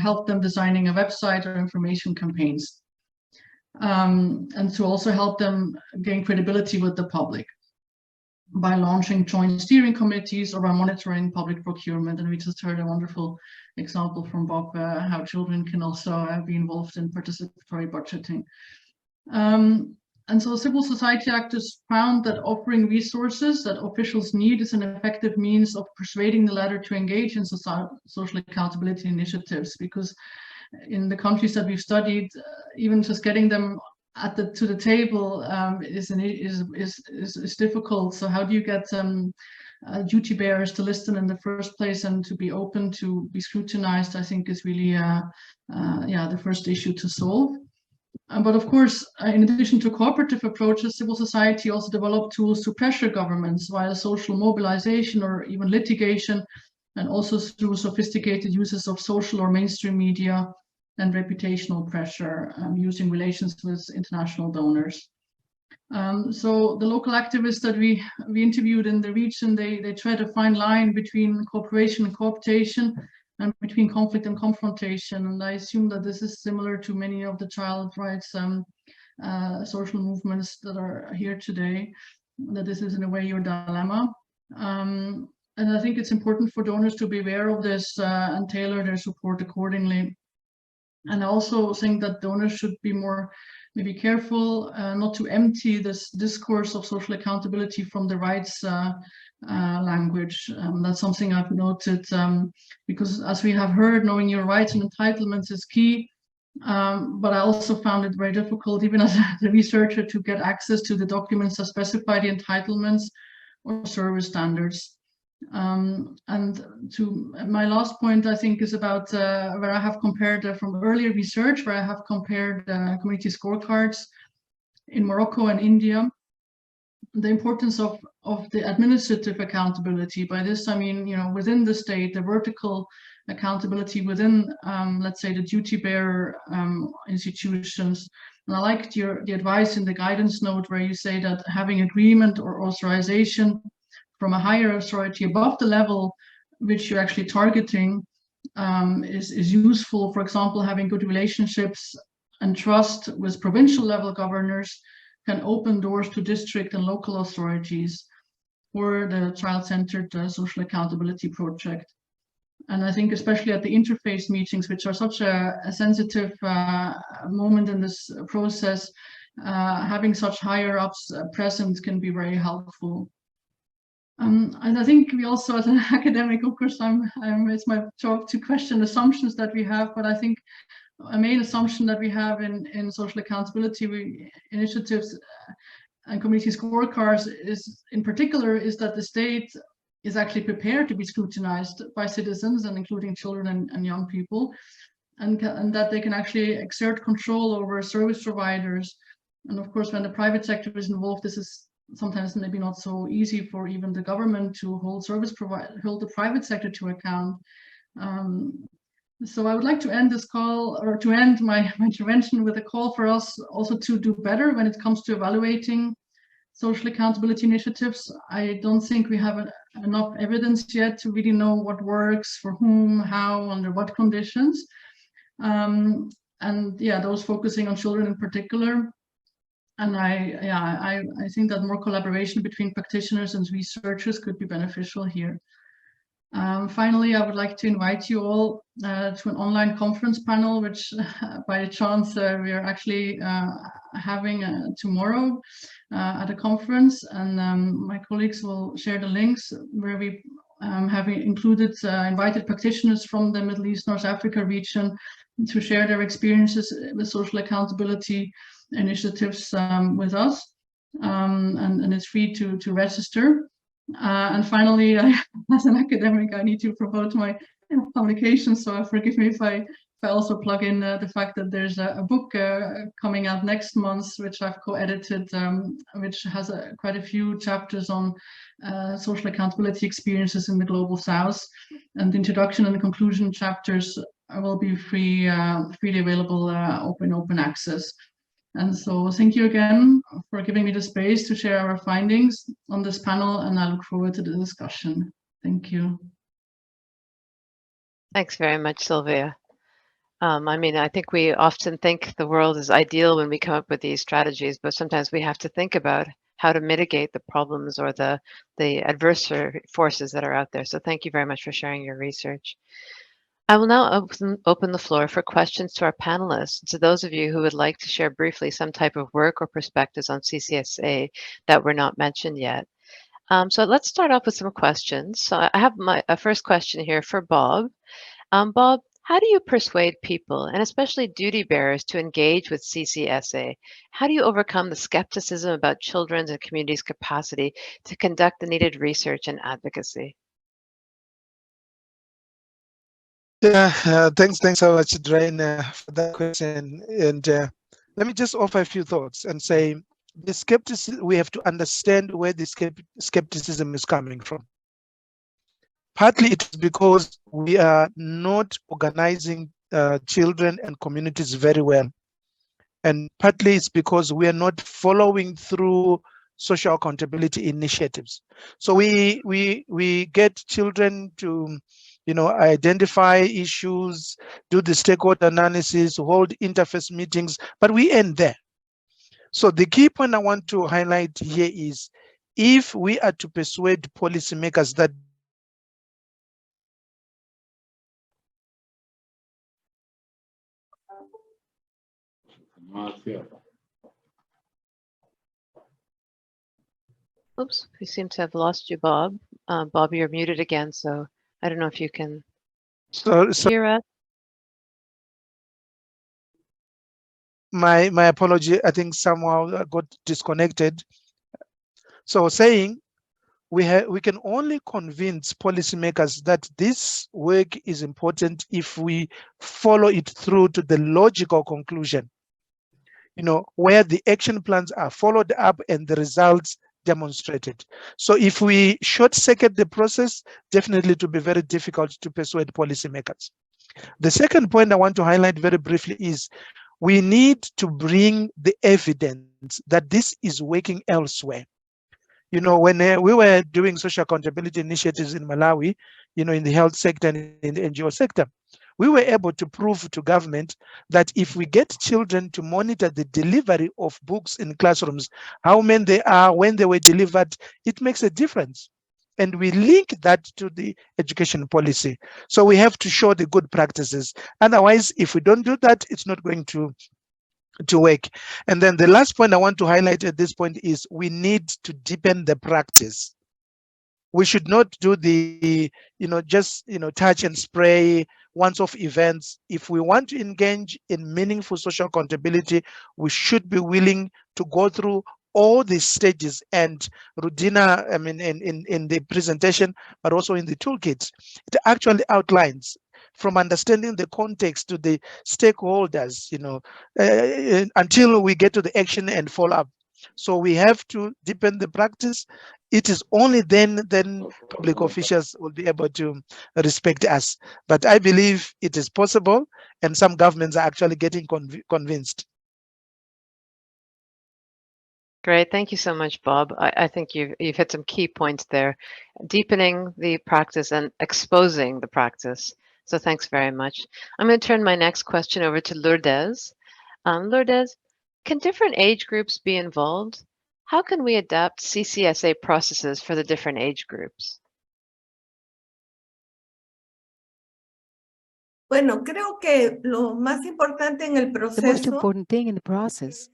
help them designing a website or information campaigns. And to also help them gain credibility with the public by launching joint steering committees or by monitoring public procurement. And we just heard a wonderful example from Bob, how children can also be involved in participatory budgeting. And so civil society actors found that offering resources that officials need is an effective means of persuading the latter to engage in social accountability initiatives, because in the countries that we've studied, even just getting them to the table is difficult. So how do you get duty bearers to listen in the first place and to be open to be scrutinized? I think is really the first issue to solve. But of course, in addition to cooperative approaches, civil society also developed tools to pressure governments via social mobilization or even litigation, and also through sophisticated uses of social or mainstream media and reputational pressure, using relations with international donors. So the local activists that we interviewed in the region, they try to find line between cooperation and cooptation, and between conflict and confrontation. And I assume that this is similar to many of the child rights social movements that are here today, that this is in a way your dilemma. And I think it's important for donors to be aware of this and tailor their support accordingly. And I also think that donors should be more maybe careful not to empty this discourse of social accountability from the rights language. That's something I've noted, because as we have heard, knowing your rights and entitlements is key. But I also found it very difficult, even as a researcher, to get access to the documents that specify the entitlements or service standards. And to my last point, I think, is about where I have compared from earlier research, where I have compared community scorecards in Morocco and India, the importance of the administrative accountability. By this, I mean, within the state, the vertical accountability within, let's say, the duty bearer institutions. And I liked the advice in the guidance note where you say that having agreement or authorization from a higher authority above the level which you're actually targeting is useful. For example, having good relationships and trust with provincial level governors can open doors to district and local authorities for the child-centered social accountability project. And I think especially at the interface meetings, which are such a sensitive moment in this process, having such higher ups present can be very helpful. And I think we also, as an academic, of course, it's my job to question assumptions that we have, but I think a main assumption that we have in social accountability initiatives and community scorecards is, in particular, is that the state is actually prepared to be scrutinized by citizens, and including children and young people, and that they can actually exert control over service providers. And of course, when the private sector is involved, this is sometimes maybe not so easy for even the government to hold the private sector to account. So I would like to end this call, or to end my intervention with a call for us also to do better when it comes to evaluating social accountability initiatives. I don't think we have enough evidence yet to really know what works for whom, how, under what conditions. And yeah, those focusing on children in particular. And I think that more collaboration between practitioners and researchers could be beneficial here. Finally, I would like to invite you all to an online conference panel, which by chance we are actually having tomorrow at a conference, and my colleagues will share the links where we have included invited practitioners from the Middle East, North Africa region to share their experiences with social accountability initiatives with us, and it's free to register. And finally, as an academic, I need to promote my publications, so forgive me if I also plug in the fact that there's a book coming out next month, which I've co-edited, which has quite a few chapters on social accountability experiences in the Global South. And the introduction and the conclusion chapters will be freely available, open access. And so thank you again for giving me the space to share our findings on this panel, and I look forward to the discussion. Thank you. Thanks very much, Sylvia. I mean, I think we often think the world is ideal when we come up with these strategies, but sometimes we have to think about how to mitigate the problems or the adversary forces that are out there. So thank you very much for sharing your research. I will now open the floor for questions to our panelists. To those of you who would like to share briefly some type of work or perspectives on CCSA that were not mentioned yet. So let's start off with some questions. So I have my first question here for Bob. Bob, how do you persuade people, and especially duty bearers, to engage with CCSA? How do you overcome the skepticism about children's and communities' capacity to conduct the needed research and advocacy? Yeah, thanks so much, Drain, for that question. And let me just offer a few thoughts and say, the skepticism, we have to understand where the skepticism is coming from. Partly it's because we are not organizing children and communities very well. And partly it's because we are not following through social accountability initiatives. So we get children to, identify issues, do the stakeholder analysis, hold interface meetings, but we end there. So the key point I want to highlight here is, if we are to persuade policymakers that Oops, we seem to have lost you, Bob. Bob, you're muted again, so I don't know if you can hear us. My apology, I think somehow I got disconnected. So saying we can only convince policymakers that this work is important if we follow it through to the logical conclusion, where the action plans are followed up and the results demonstrated. So if we short circuit the process, definitely it will be very difficult to persuade policymakers. The second point I want to highlight very briefly is, we need to bring the evidence that this is working elsewhere. When we were doing social accountability initiatives in Malawi, in the health sector and in the NGO sector, we were able to prove to government that if we get children to monitor the delivery of books in classrooms, how many they are, when they were delivered, it makes a difference. And we link that to the education policy. So we have to show the good practices. Otherwise, if we don't do that, it's not going to work. And then the last point I want to highlight at this point is, we need to deepen the practice. We should not do the, just, touch and spray once-off events. If we want to engage in meaningful social accountability, we should be willing to go through all these stages. And Rudina, I mean, in the presentation, but also in the toolkit, it actually outlines, from understanding the context to the stakeholders, until we get to the action and follow up. So we have to deepen the practice. It is only then public officials will be able to respect us. But I believe it is possible, and some governments are actually getting convinced. Great. Thank you so much, Bob. I think you've hit some key points there. Deepening the practice and exposing the practice. So thanks very much. I'm going to turn my next question over to Lourdes. Lourdes, can different age groups be involved? How can we adapt CCSA processes for the different age groups? Bueno, creo que lo más importante en el The most proceso important thing in the process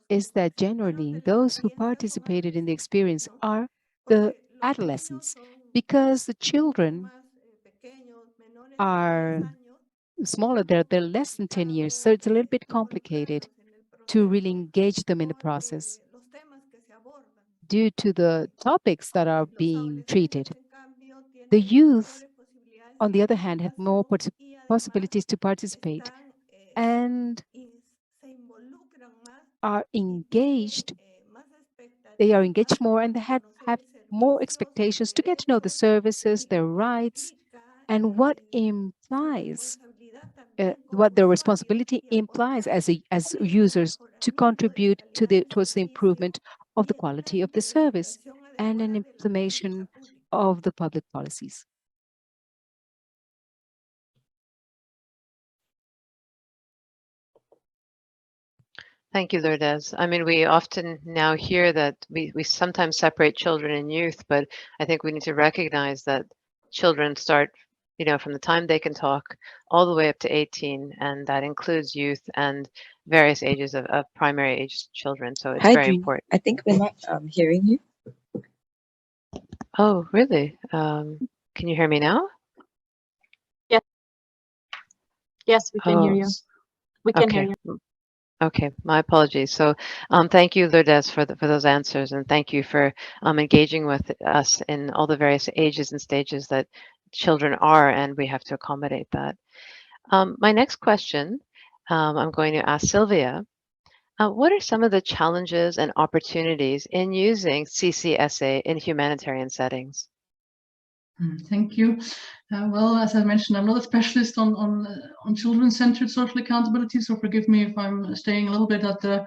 is that generally those who participated in the experience are the adolescents, because the children are smaller, they're less than 10 years, so it's a little bit complicated to really engage them in the process due to the topics that are being treated. The youth, on the other hand, have more possibilities to participate and are engaged. They are engaged more and they have more expectations to get to know the services, their rights, and what implies, what their responsibility implies as users to contribute towards the improvement of the quality of the service and an implementation of the public policies. Thank you, Lourdes. I mean, we often now hear that we sometimes separate children and youth, but I think we need to recognize that children start, from the time they can talk all the way up to 18, and that includes youth and various ages of primary age children. So it's very important. I think we're not hearing you. Oh, really? Can you hear me now? Yes. Yes, we can hear you. We can hear you. Okay, my apologies. So thank you, Lourdes, for those answers, and thank you for engaging with us in all the various ages and stages that children are, and we have to accommodate that. My next question, I'm going to ask Sylvia. What are some of the challenges and opportunities in using CCSA in humanitarian settings? Thank you. Well, as I mentioned, I'm not a specialist on children-centered social accountability, so forgive me if I'm staying a little bit at the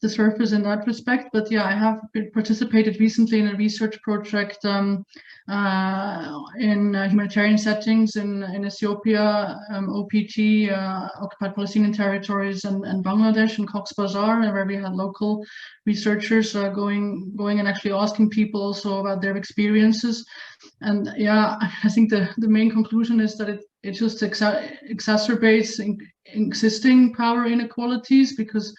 surface in that respect. But yeah, I have participated recently in a research project in humanitarian settings in Ethiopia, OPT, Occupied Palestinian Territories, and Bangladesh, and Cox's Bazar, where we had local researchers going and actually asking people also about their experiences. And yeah, I think the main conclusion is that it just exacerbates existing power inequalities, because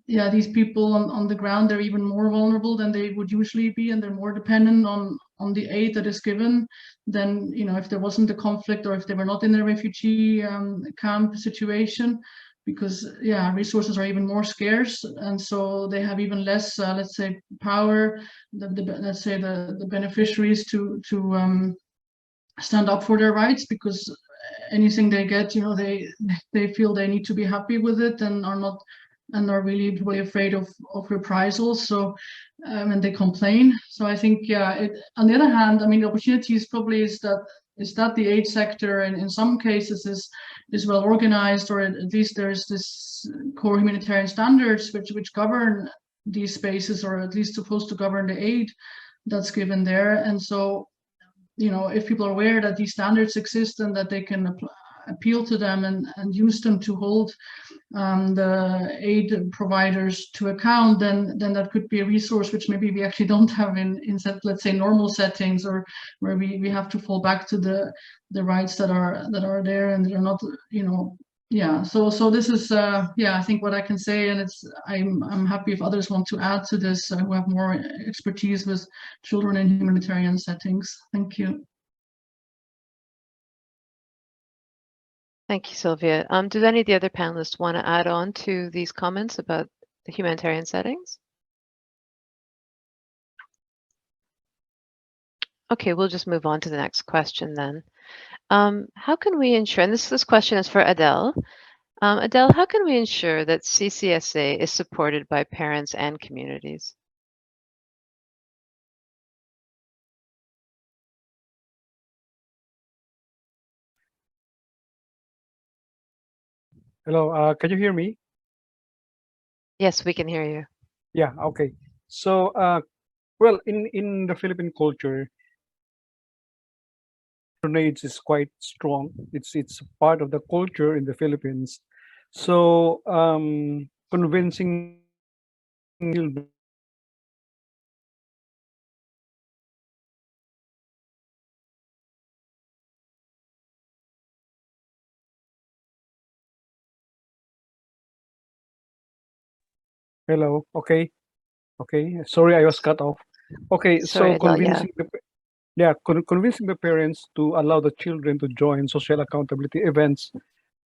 yeah, these people on the ground, they're even more vulnerable than they would usually be, and they're more dependent on the aid that is given than, if there wasn't a conflict or if they were not in a refugee camp situation, because yeah, resources are even more scarce, and so they have even less, let's say, power. Let's say the beneficiaries to stand up for their rights, because anything they get, they feel they need to be happy with it and are really afraid of reprisals. So and they complain. So I think, yeah, on the other hand, I mean, the opportunities probably is that the aid sector, and in some cases is well organized, or at least there's this core humanitarian standards which govern these spaces, or at least supposed to govern the aid that's given there. And so, if people are aware that these standards exist and that they can appeal to them and use them to hold the aid providers to account, then that could be a resource which maybe we actually don't have in let's say, normal settings, or where we have to fall back to the rights that are there, and they're not, yeah. So this is yeah, I think what I can say, and I'm happy if others want to add to this who have more expertise with children in humanitarian settings. Thank you. Thank you, Sylvia. Do any of the other panelists want to add on to these comments about the humanitarian settings? Okay, we'll just move on to the next question then. How can we ensure, and this question is for Adele, Adele, how can we ensure that CCSA is supported by parents and communities? Hello, can you hear me? Yes, we can hear you. Yeah, okay. So, well, in the Philippine culture, patronage is quite strong. It's part of the culture in the Philippines. So, convincing children hello, okay, okay. Sorry, I was cut off. Okay, Sorry, so Adele, yeah. convincing the parents to allow the children to join social accountability events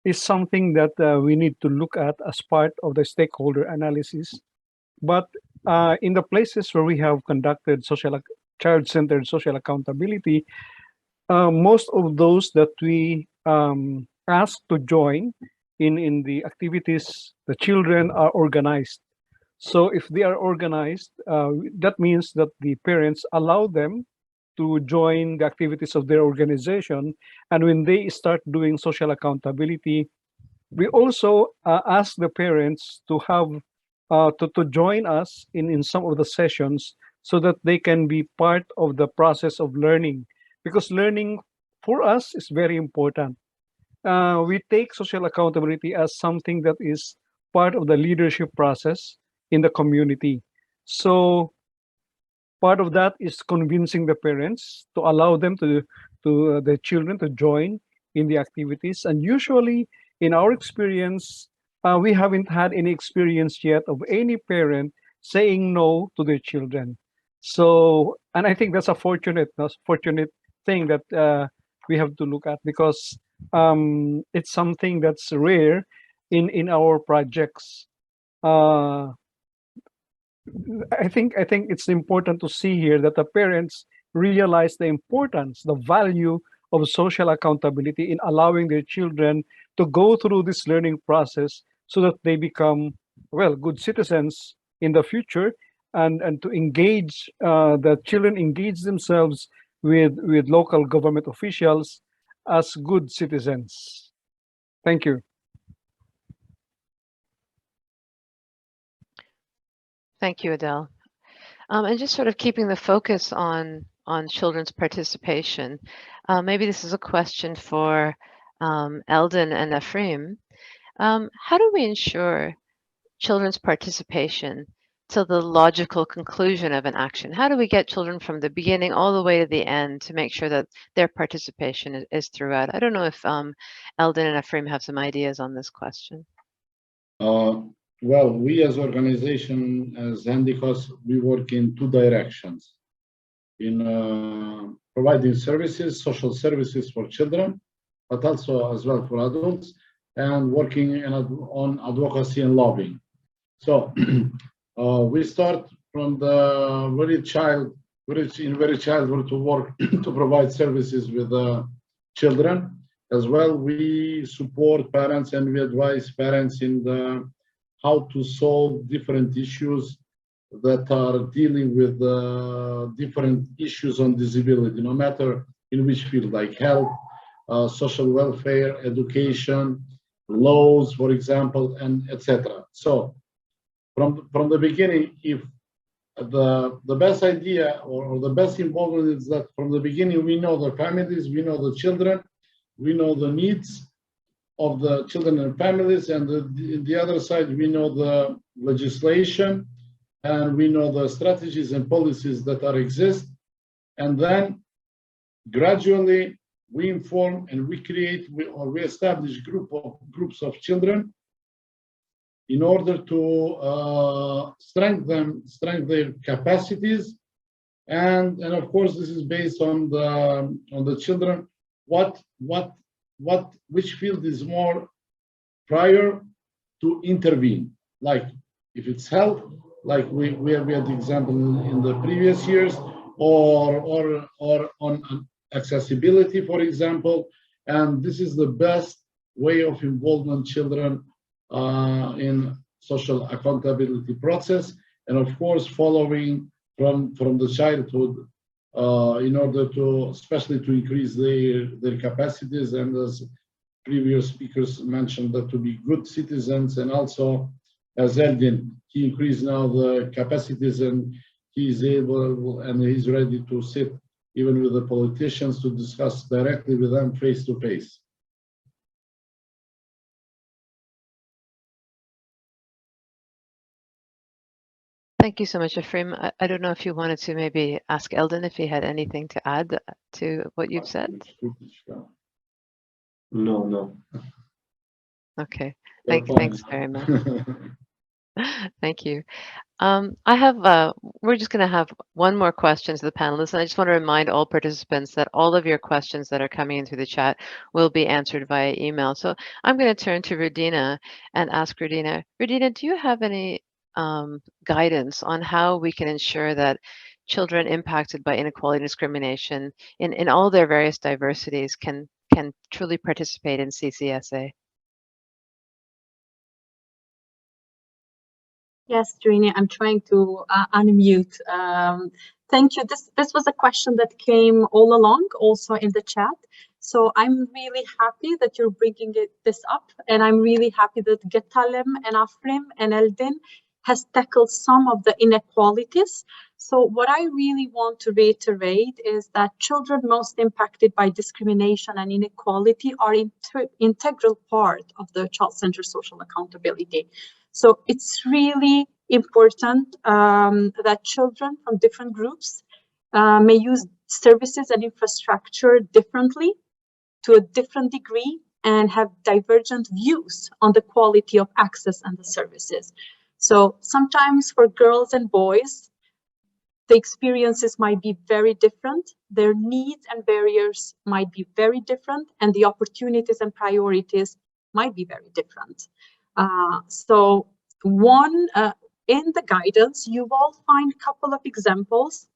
is something that we need to look at as part of the stakeholder analysis. But in the places where we have conducted child-centered social accountability, most of those that we ask to join in the activities, the children are organized. So if they are organized, that means that the parents allow them to join the activities of their organization. And when they start doing social accountability, we also ask the parents to have to join us in some of the sessions so that they can be part of the process of learning, because learning for us is very important. We take social accountability as something that is part of the leadership process in the community. So part of that is convincing the parents to allow them to the children to join in the activities. And usually in our experience, we haven't had any experience yet of any parent saying no to their children. So, and I think that's a fortunate thing that we have to look at, because it's something that's rare in our projects. uh, I think it's important to see here that the parents realize the importance, the value of social accountability in allowing their children to go through this learning process so that they become, well, good citizens in the future, and to engage, the children engage themselves with local government officials as good citizens. Thank you. Thank you, Adele. And just sort of keeping the focus on children's participation, maybe this is a question for Eldon and Ephraim. How do we ensure children's participation till the logical conclusion of an action? How do we get children from the beginning all the way to the end to make sure that their participation is throughout? I don't know if Eldon and Ephraim have some ideas on this question. Well, we as organization, as Handicos, we work in two directions. In providing services, social services for children, but also as well for adults, and working on advocacy and lobbying. So we start from the very childhood to work to provide services with children. As well, we support parents and we advise parents in how to solve different issues that are dealing with different issues on disability, no matter in which field, like health, social welfare, education, laws, for example, and etc. So from the beginning, if the best idea or the best involvement is that from the beginning we know the families, we know the children, we know the needs of the children and families, and the other side we know the legislation, and we know the strategies and policies that are exist, and then gradually we inform and we create or we establish groups of children in order to strengthen their capacities, and of course this is based on the children which field is more prior to intervene. Like if it's health, like we had the example in the previous years, or on accessibility, for example, and this is the best way of involvement children in social accountability process, and of course following from the childhood in order to, especially to increase their capacities, and as previous speakers mentioned, that to be good citizens, and also as Eldin, he increased now the capacities and he is able and he's ready to sit even with the politicians to discuss directly with them face to face. Thank you so much, Efrem. I don't know if you wanted to maybe ask Eldin if he had anything to add to what you've said. No. Okay, thanks very much. Thank you. We're just going to have one more question to the panelists, and I just want to remind all participants that all of your questions that are coming in through the chat will be answered via email. So I'm going to turn to Rudina and ask Rudina, do you have any guidance on how we can ensure that children impacted by inequality and discrimination in all their various diversities can truly participate in CCSA? Yes, Trini, I'm trying to unmute. Thank you. This was a question that came all along, also in the chat. So I'm really happy that you're bringing this up, and I'm really happy that Getalem and Afrim and Eldin has tackled some of the inequalities. So what I really want to reiterate is that children most impacted by discrimination and inequality are an integral part of the child-centered social accountability. So it's really important that children from different groups may use services and infrastructure differently, to a different degree, and have divergent views on the quality of access and the services. So sometimes for girls and boys, the experiences might be very different, their needs and barriers might be very different, and the opportunities and priorities might be very different. In the guidance, you will find a couple of examples,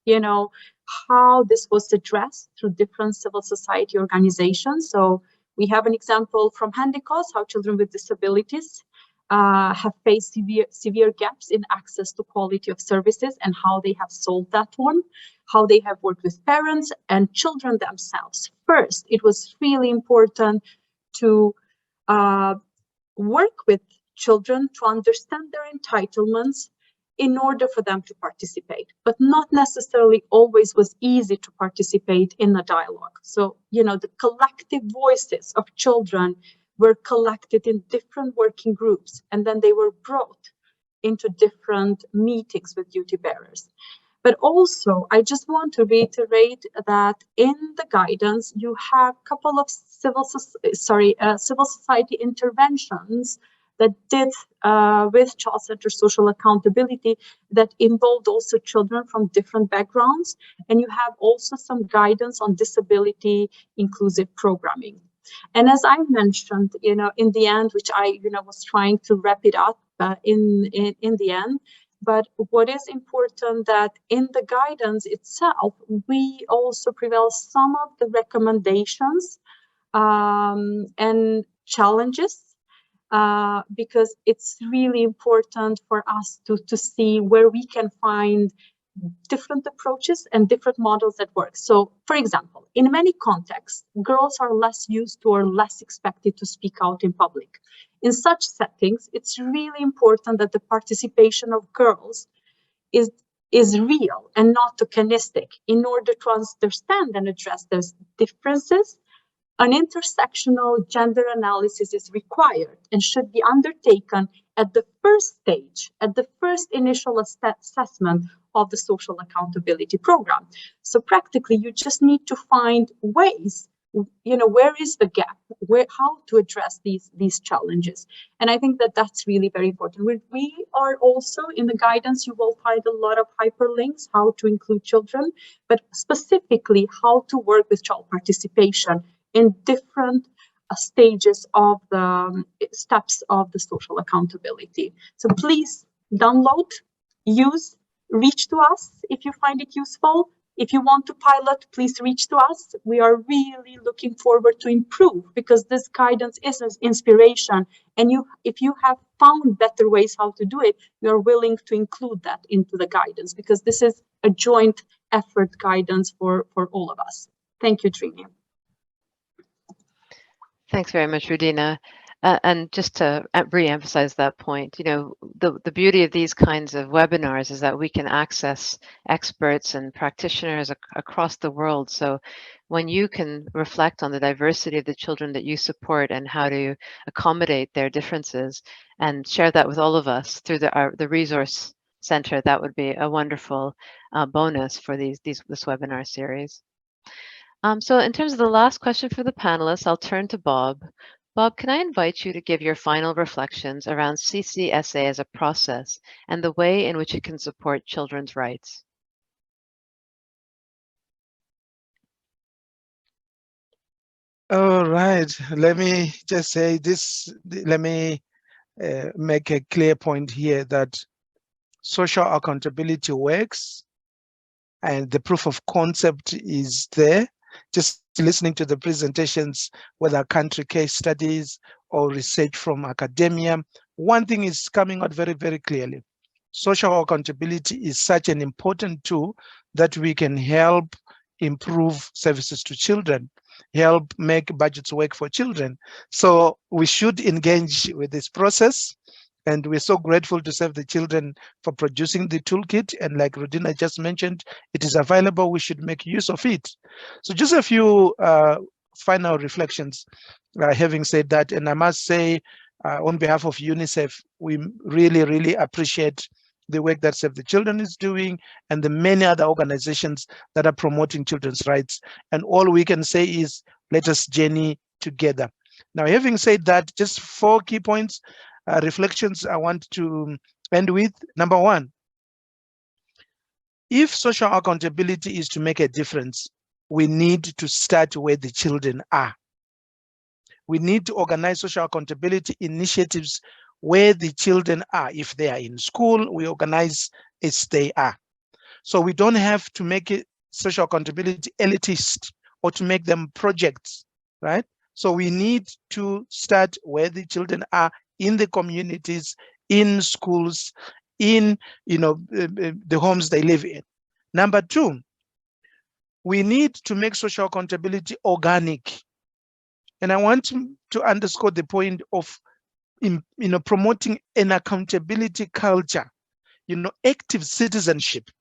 how this was addressed through different civil society organizations. So we have an example from Handicause, how children with disabilities have faced severe gaps in access to quality of services, and how they have solved that one, how they have worked with parents and children themselves. First, it was really important to work with children to understand their entitlements in order for them to participate, but not necessarily always was easy to participate in a dialogue. So, the collective voices of children were collected in different working groups, and then they were brought into different meetings with duty bearers. But also, I just want to reiterate that in the guidance, you have a couple of civil society interventions that did with child-centered social accountability that involved also children from different backgrounds. And you have also some guidance on disability inclusive programming. And as I mentioned, in the end, which I, was trying to wrap it up in the end, but what is important that in the guidance itself, we also prevail some of the recommendations and challenges, because it's really important for us to see where we can find different approaches and different models that work. So, for example, in many contexts, girls are less used to or less expected to speak out in public. In such settings, it's really important that the participation of girls is real and not tokenistic. In order to understand and address those differences, an intersectional gender analysis is required and should be undertaken at the first stage, at the first initial assessment of the social accountability program. So practically, you just need to find ways, where is the gap, how to address these challenges. And I think that that's really very important. We are also in the guidance, you will find a lot of hyperlinks, how to include children, but specifically how to work with child participation in different stages of the steps of the social accountability. So please download, use, reach to us if you find it useful. If you want to pilot, please reach to us. We are really looking forward to improve, because this guidance is an inspiration. And if you have found better ways how to do it, we are willing to include that into the guidance, because this is a joint effort guidance for all of us. Thank you, Trini. Thanks very much, Rudina. And just to re-emphasize that point, you know, the beauty of these kinds of webinars is that we can access experts and practitioners across the world. So when you can reflect on the diversity of the children that you support and how to accommodate their differences and share that with all of us through the resource center, that would be a wonderful bonus for this webinar series. So in terms of the last question for the panelists, I'll turn to Bob. Bob, can I invite you to give your final reflections around CCSA as a process and the way in which it can support children's rights? All right, let me just say this, let me make a clear point here that social accountability works and the proof of concept is there. Just listening to the presentations, whether country case studies or research from academia, one thing is coming out very, very clearly. Social accountability is such an important tool that we can help improve services to children, help make budgets work for children. So we should engage with this process. And we're so grateful to Save the Children for producing the toolkit. And like Rudina just mentioned, it is available. We should make use of it. So just a few final reflections, having said that. And I must say, on behalf of UNICEF, we really, really appreciate the work that Save the Children is doing and the many other organizations that are promoting children's rights. And all we can say is, let us journey together. Now, having said that, just 4 key points. Reflections I want to end with. Number 1, if social accountability is to make a difference, we need to start where the children are. We need to organize social accountability initiatives where the children are. If they are in school, we organize as they are. So we don't have to make it social accountability elitist or to make them projects, right? So we need to start where the children are, in the communities, in schools, in the homes they live in. Number 2, we need to make social accountability organic. And I want to underscore the point of promoting an accountability culture, active citizenship.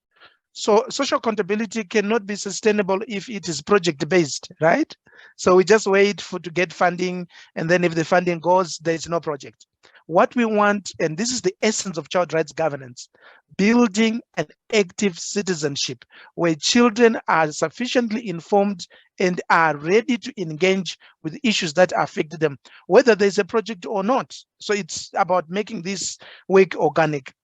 So social accountability cannot be sustainable if it is project-based, right? So we just wait to get funding, and then if the funding goes, there's no project. What we want, and this is the essence of child rights governance, building an active citizenship where children are sufficiently informed and are ready to engage with issues that affect them, whether there's a project or not. So it's about making this work organic.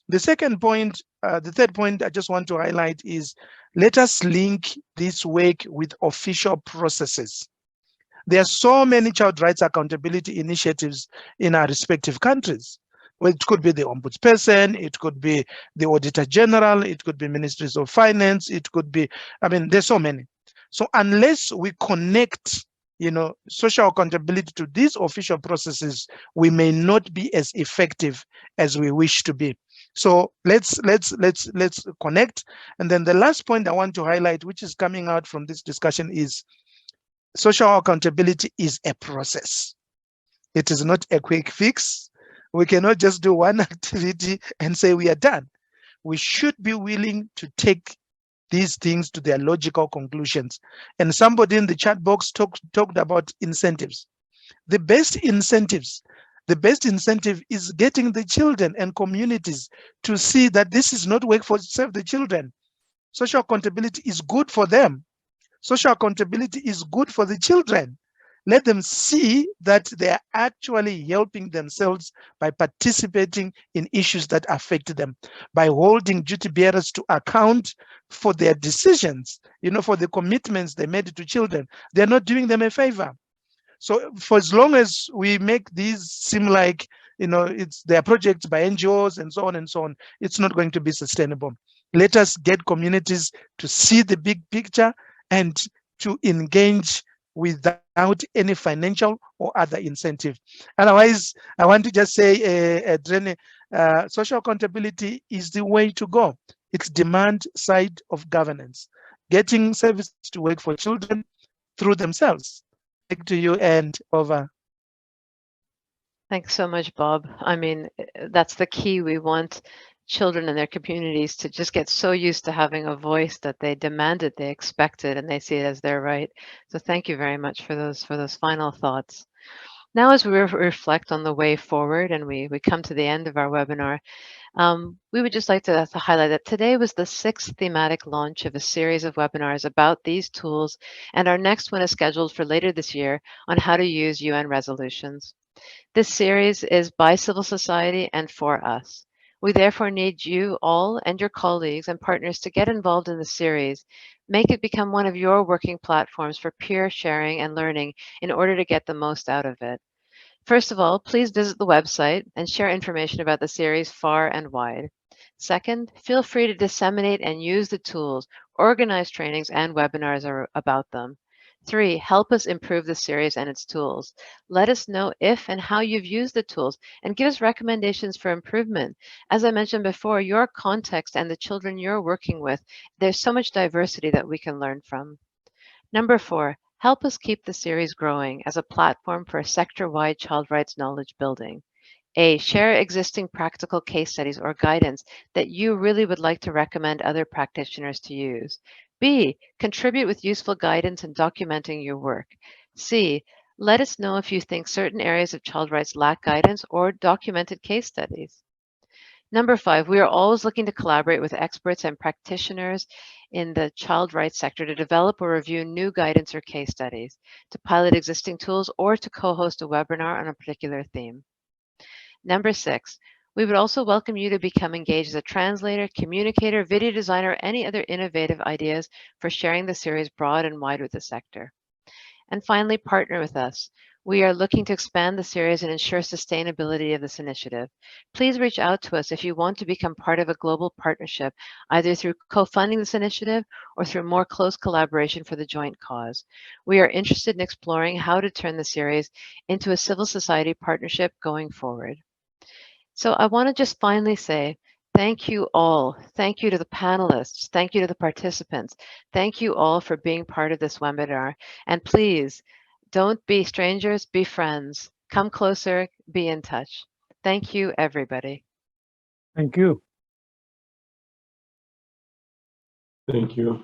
The second point, the third point I just want to highlight is, let us link this work with official processes. There are so many child rights accountability initiatives in our respective countries. Well, it could be the ombudsperson, it could be the auditor general, it could be ministries of finance, it could be, there's so many. So unless we connect social accountability to these official processes, we may not be as effective as we wish to be. So let's connect. And then the last point I want to highlight, which is coming out from this discussion, is social accountability is a process. It is not a quick fix. We cannot just do one activity and say we are done. We should be willing to take these things to their logical conclusions. And somebody in the chat box talked about incentives. The best incentive is getting the children and communities to see that this is not work for Save the Children. Social accountability is good for them. Social accountability is good for the children. Let them see that they are actually helping themselves by participating in issues that affect them, by holding duty bearers to account for their decisions, for the commitments they made to children. They're not doing them a favor. So for as long as we make these seem like, it's their projects by NGOs and so on, it's not going to be sustainable. Let us get communities to see the big picture and to engage without any financial or other incentive. Otherwise, I want to just say, social accountability is the way to go. It's demand side of governance, getting services to work for children through themselves. Back to you and over. Thanks so much, Bob. I mean, that's the key. We want children and their communities to just get so used to having a voice that they demand it, they expect it, and they see it as their right. So thank you very much for those final thoughts. Now, as we reflect on the way forward and we come to the end of our webinar, we would just like to highlight that today was the 6th thematic launch of a series of webinars about these tools, and our next one is scheduled for later this year on how to use UN resolutions. This series is by civil society and for us. We therefore need you all and your colleagues and partners to get involved in the series. Make it become one of your working platforms for peer sharing and learning in order to get the most out of it. First of all, please visit the website and share information about the series far and wide. Second, feel free to disseminate and use the tools, organize trainings and webinars about them. 3, help us improve the series and its tools. Let us know if and how you've used the tools and give us recommendations for improvement. As I mentioned before, your context and the children you're working with, there's so much diversity that we can learn from. Number 4, help us keep the series growing as a platform for sector-wide child rights knowledge building. A, share existing practical case studies or guidance that you really would like to recommend other practitioners to use. B, contribute with useful guidance in documenting your work. C, let us know if you think certain areas of child rights lack guidance or documented case studies. Number 5, we are always looking to collaborate with experts and practitioners in the child rights sector to develop or review new guidance or case studies, to pilot existing tools, or to co-host a webinar on a particular theme. Number 6, we would also welcome you to become engaged as a translator, communicator, video designer, or any other innovative ideas for sharing the series broad and wide with the sector. And finally, partner with us. We are looking to expand the series and ensure sustainability of this initiative. Please reach out to us if you want to become part of a global partnership, either through co-funding this initiative or through more close collaboration for the joint cause. We are interested in exploring how to turn the series into a civil society partnership going forward. So I want to just finally say, thank you all. Thank you to the panelists. Thank you to the participants. Thank you all for being part of this webinar. And please, don't be strangers, be friends. Come closer, be in touch. Thank you, everybody. Thank you. Thank you.